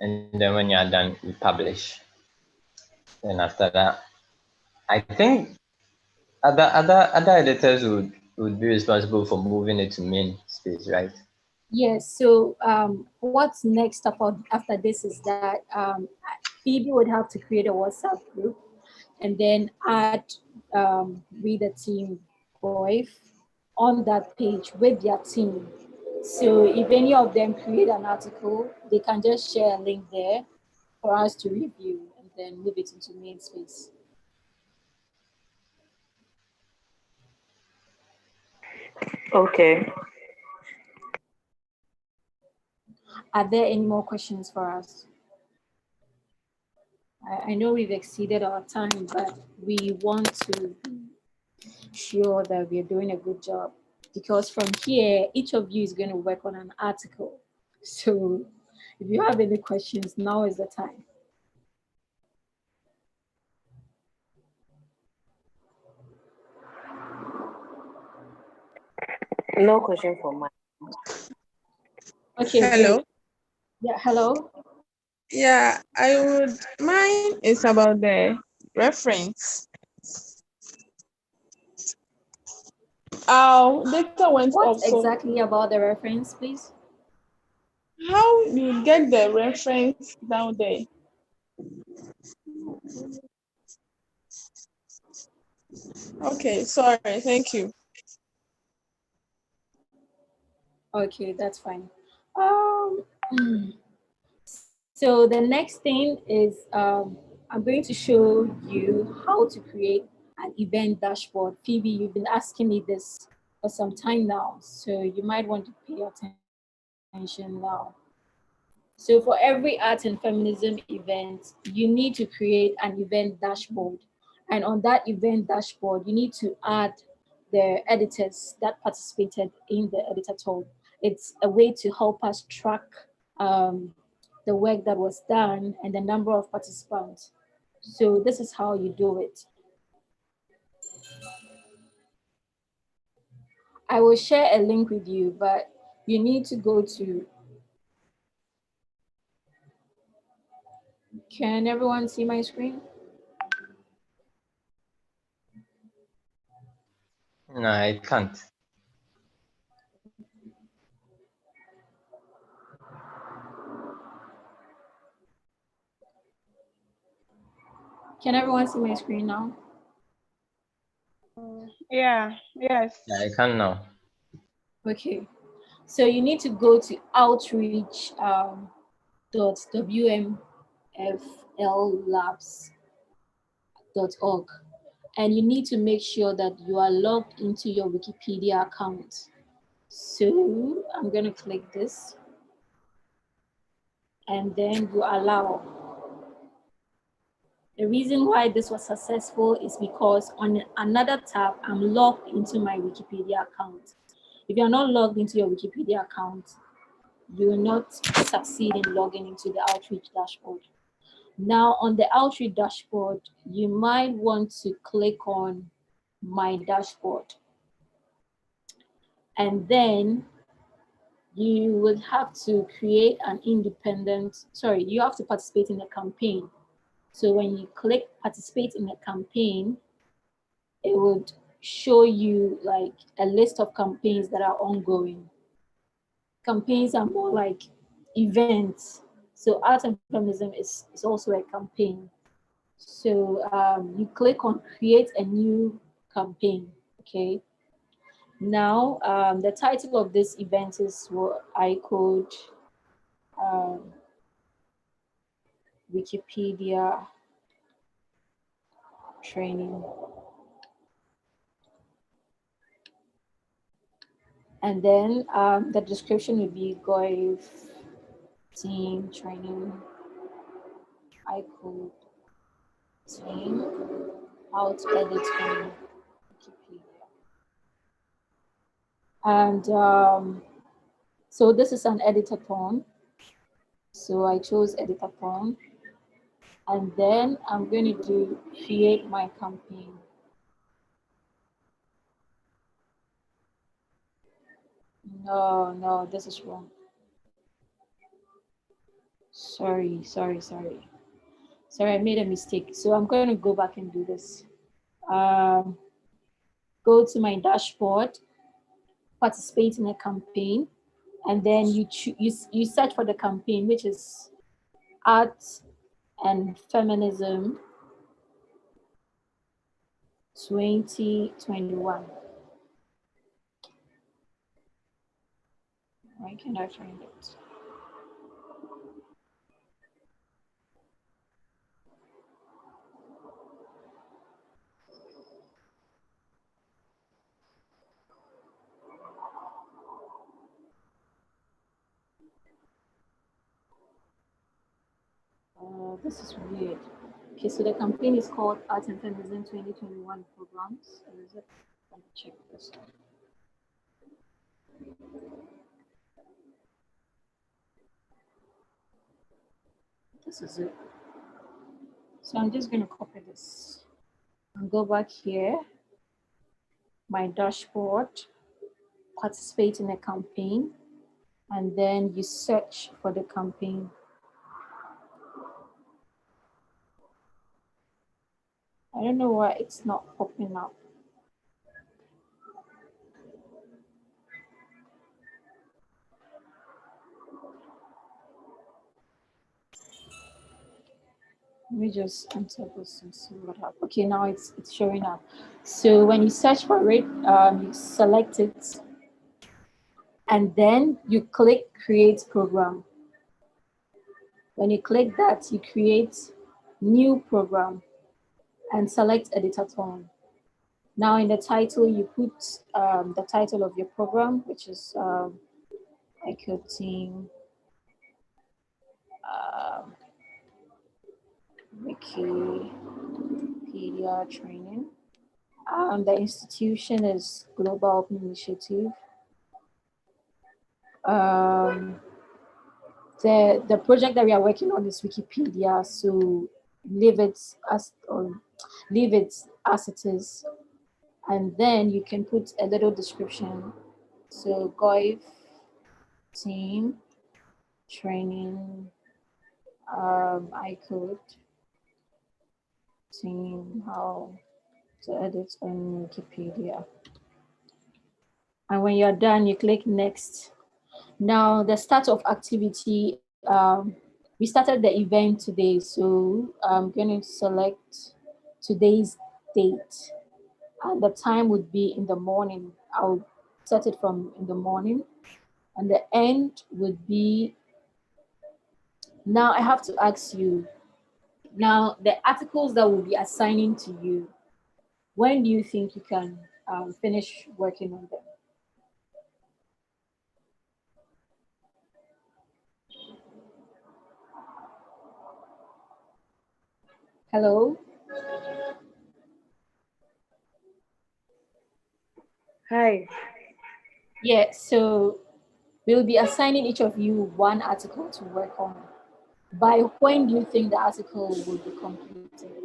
And then when you're done, you publish. Then after that, I think other editors would be responsible for moving it to main space, right? Yes, so what's next after this is that Phoebe would have to create a WhatsApp group and then add Reader Team Voice on that page with their team. So if any of them create an article, they can just share a link there for us to review and then move it into main space. Okay. Are there any more questions for us? I know we've exceeded our time, but we want to be sure that we're doing a good job, because from here, each of you is going to work on an article. So if you have any questions, now is the time. No question for mine. Okay, Hello. great. Yeah, hello. Yeah, I would. Mine is about the reference. Our data went What off, so exactly about the reference, please? how do you get the reference down there? Okay, sorry, thank you. Okay, that's fine. Um, so the next thing is I'm going to show you how to create an event dashboard. Phoebe, you've been asking me this for some time now, so you might want to pay attention now. So for every art and feminism event, you need to create an event dashboard. And on that event dashboard, you need to add the editors that participated in the editor tool. It's a way to help us track um, the work that was done and the number of participants. So this is how you do it. I will share a link with you, but you need to go to, can everyone see my screen? No, I can't. Can everyone see my screen now? Yeah, yes. Yeah, I can now. Okay, so you need to go to outreach .wmfllabs.org, and you need to make sure that you are logged into your Wikipedia account. So I'm going to click this and then you allow. The reason why this was successful is because on another tab, I'm logged into my Wikipedia account. If you're not logged into your Wikipedia account, you will not succeed in logging into the outreach dashboard. Now on the outreach dashboard, you might want to click on my dashboard. And then you would have to create an you have to participate in a campaign. So when you click participate in a campaign, it would show you like a list of campaigns that are ongoing. Campaigns are more like events. So art and feminism is also a campaign. So you click on create a new campaign, okay? Now, the title of this event is what iCODE Wikipedia training. And then the description would be Goif team training, iCODE team, how to edit on Wikipedia. And so this is an editathon. So I chose editathon. And then I'm going to do create my campaign. No, this is wrong. Sorry, I made a mistake. So I'm going to go back and do this. Go to my dashboard, participate in a campaign. and then you search for the campaign, which is Art and Feminism 2021. Why can't I find it? This is weird. Okay, so the campaign is called Art and Feminism 2021 Programs. Or is it? Let me check this. This is it. So I'm just going to copy this and go back here, my dashboard, participate in a campaign, and then you search for the campaign. I don't know why it's not popping up. Let me just enter this and see what happens. Okay, now it's showing up. So when you search for it, you select it, and then you click Create Program. When you click that, you create New Program and select Editor Tone. Now in the title, you put the title of your program, which is iCODE Team Wikipedia Training. The institution is Global Open Initiative. The project that we are working on is Wikipedia, so leave it as it is, and then you can put a little description. So GOIF team training, iCODE team, how to edit on Wikipedia. And when you're done, you click next. Now the start of activity, we started the event today, so I'm going to select today's date, and the time would be in the morning. I'll set it from in the morning, and the end would be, now I have to ask you, now the articles that will be assigning to you, when do you think you can finish working on them? Hello? Hi. Yeah, so we'll be assigning each of you one article to work on. By when do you think the article will be completed?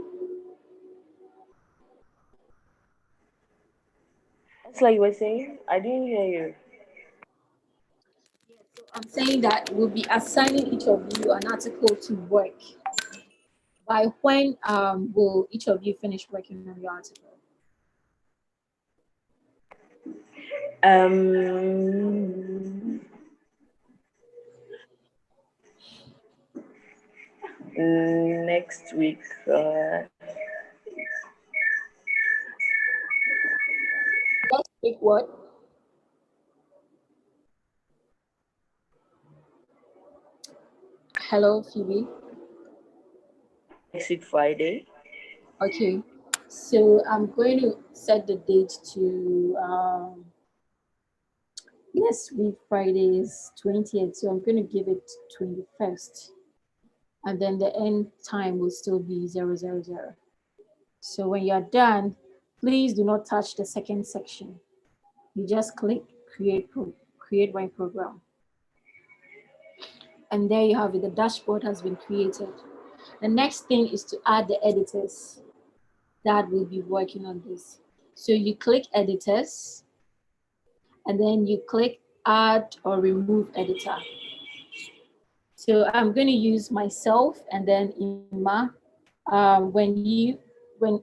That's like you were saying. I didn't hear you. I'm saying that we'll be assigning each of you an article to work. By when will each of you finish working on your article? Next week. Next week what? Hello, Phoebe. Next week, Friday. Okay, so I'm going to set the date to next week, Friday is 20th, so I'm going to give it 21st. And then the end time will still be 000. So when you're done, please do not touch the second section. You just click create my program. And there you have it, the dashboard has been created. The next thing is to add the editors that will be working on this. So you click editors, and then you click add or remove editor. So I'm going to use myself and then Ima. When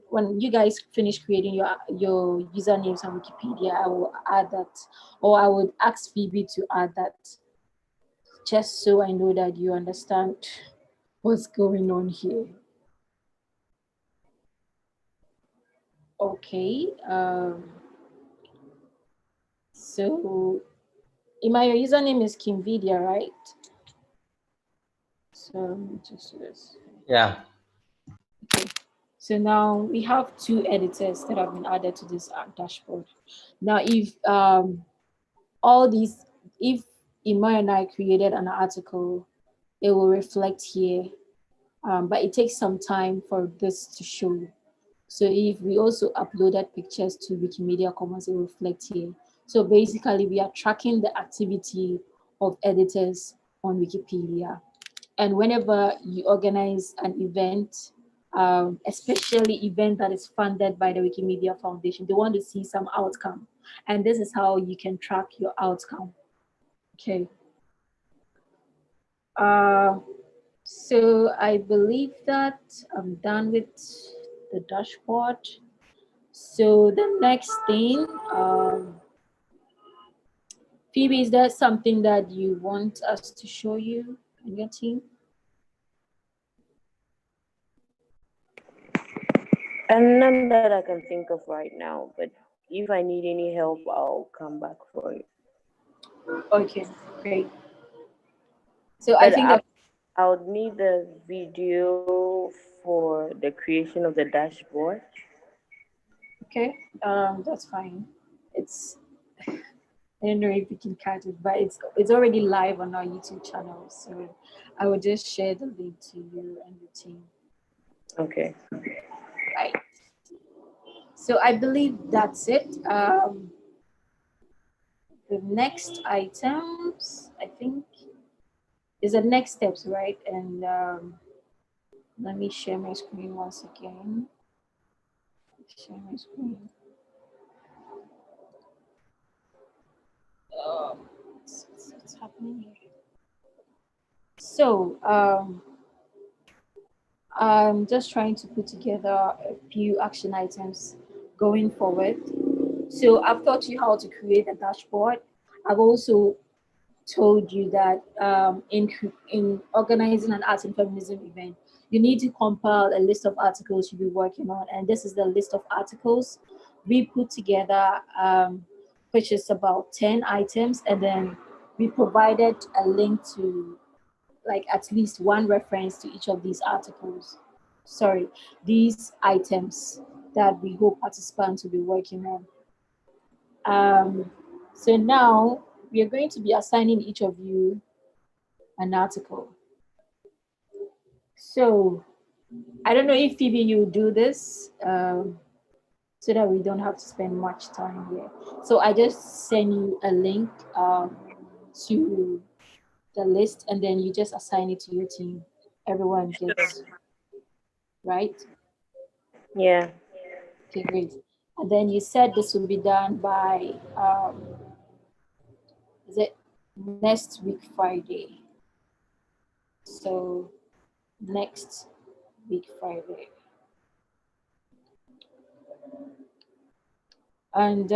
when you guys finish creating your usernames on Wikipedia, I will add that, or I would ask Phoebe to add that, just so I know that you understand what's going on here. Okay. So, Ima, your username is Kimvidia, right? So just this. Yeah. Okay. So now we have 2 editors that have been added to this dashboard. Now, if all these, if Ima and I created an article, it will reflect here, but it takes some time for this to show. So if we also uploaded pictures to Wikimedia Commons, it will reflect here. So basically, we are tracking the activity of editors on Wikipedia. And whenever you organize an event, especially event that is funded by the Wikimedia Foundation, they want to see some outcome. And this is how you can track your outcome. Okay. So I believe that I'm done with the dashboard. So the next thing, Phoebe, is there something that you want us to show you and your team? And none that I can think of right now, but if I need any help, I'll come back for it. Okay, great. So But I think that I would need the video for the creation of the dashboard. okay, that's fine. It's, I don't know if you can catch it, but it's already live on our YouTube channel. So I will just share the link to you and your team. Okay. Right. So I believe that's it. The next items, I think, is the next steps, right? And let me share my screen once again. Share my screen. What's happening here? So I'm just trying to put together a few action items going forward. So I've taught you how to create a dashboard. I've also told you that in organizing an arts and feminism event, you need to compile a list of articles you'll be working on. And this is the list of articles we put together, which is about 10 items. And then we provided a link to like at least one reference to each of these articles. Sorry, these items that we hope participants will be working on. So now we are going to be assigning each of you an article. So I don't know if Phoebe, you do this so that we don't have to spend much time here. So I just send you a link to the list, and then you just assign it to your team. Everyone gets, right? Yeah. Okay, great. And then you said this will be done by, is it next week, Friday? So next week, Friday. And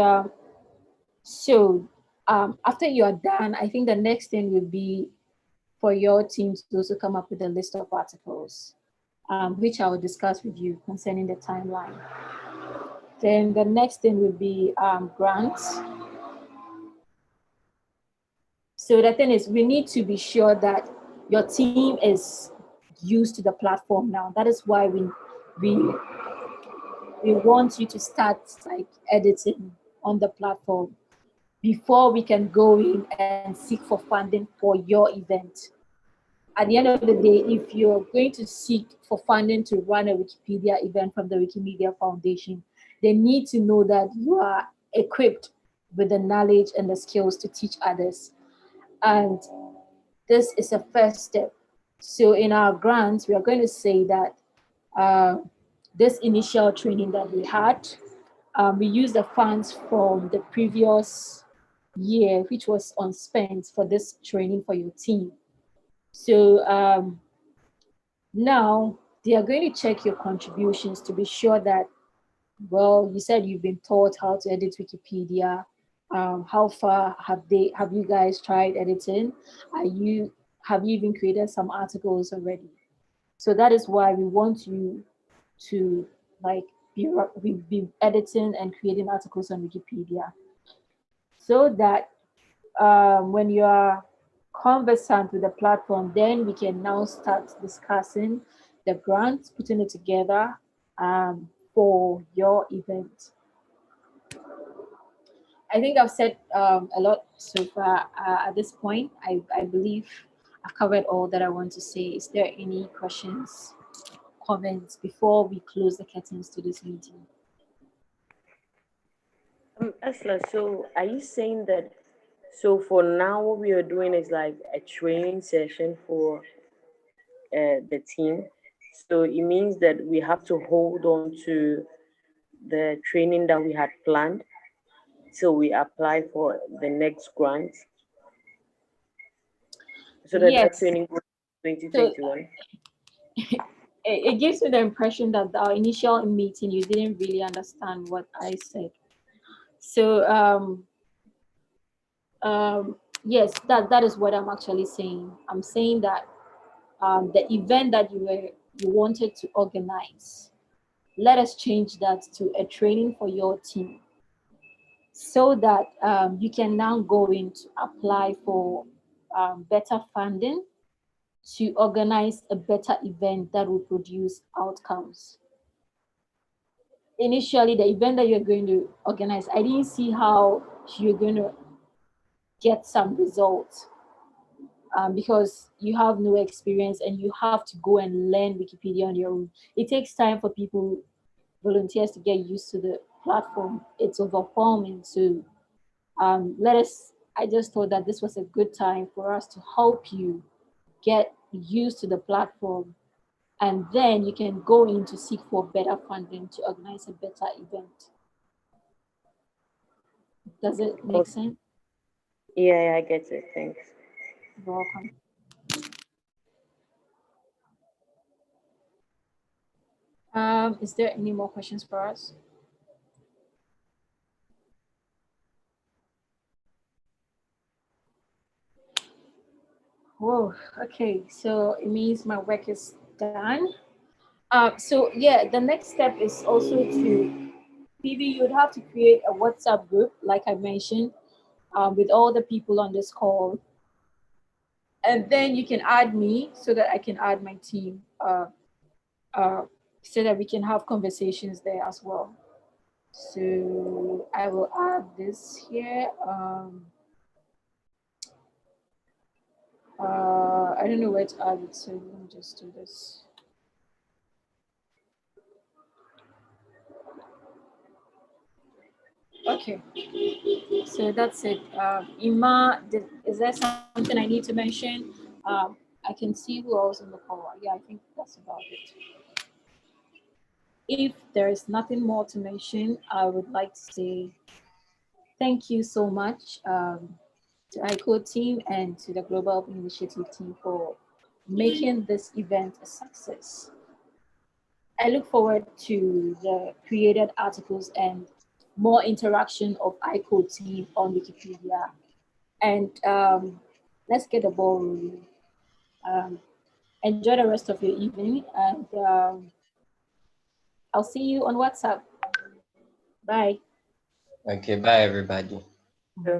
so after you are done, I think the next thing would be for your team to also come up with a list of articles, which I will discuss with you concerning the timeline. Then the next thing would be grants. So the thing is, we need to be sure that your team is used to the platform now. That is why we want you to start like editing on the platform before we can go in and seek for funding for your event. At the end of the day, if you're going to seek for funding to run a Wikipedia event from the Wikimedia Foundation, they need to know that you are equipped with the knowledge and the skills to teach others. And this is a first step. So in our grants, we are going to say that this initial training that we had, we used the funds from the previous year, which was unspent for this training for your team. So now they are going to check your contributions to be sure that, well, you said you've been taught how to edit Wikipedia. How far have you guys tried editing? Have you even created some articles already? So that is why we want you to like be editing and creating articles on Wikipedia, so that when you are conversant with the platform, then we can now start discussing the grants, putting it together for your event. I think I've said a lot so far at this point. I believe I've covered all that I want to say. Is there any questions, comments before we close the curtains to this meeting? Asla, so are you saying that, so for now what we are doing is like a training session for the team? So it means that we have to hold on to the training that we had planned till we apply for the next grant, so that Yes. training goes 2021. It gives me the impression that our initial meeting, you didn't really understand what I said. So yes, that is what I'm actually saying. I'm saying that the event that you wanted to organize, let us change that to a training for your team, so that you can now go in to apply for better funding to organize a better event that will produce outcomes. Initially, the event that you're going to organize, I didn't see how you're going to get some results, because you have no experience and you have to go and learn Wikipedia on your own. It takes time for people, volunteers, to get used to the platform. It's overwhelming. So I just thought that this was a good time for us to help you get used to the platform, and then you can go in to seek for better funding to organize a better event. Does it make sense? Yeah, I get it. Thanks. You're welcome. Is there any more questions for us? Whoa, okay, so it means my work is done. So yeah, the next step is also to, Phoebe, you'd have to create a WhatsApp group, like I mentioned, with all the people on this call. And then you can add me so that I can add my team, so that we can have conversations there as well. So I will add this here. I don't know where to add it, so let me just do this. Okay, so that's it. Ima, is there something I need to mention? I can see who else in the call. Yeah, I think that's about it. If there is nothing more to mention, I would like to say thank you so much to iCODE team and to the Global Open Initiative team for making this event a success. I look forward to the created articles and more interaction of iCODE team on Wikipedia. And let's get the ball rolling. Enjoy the rest of your evening, and I'll see you on WhatsApp. Bye. Okay, bye everybody. Yeah.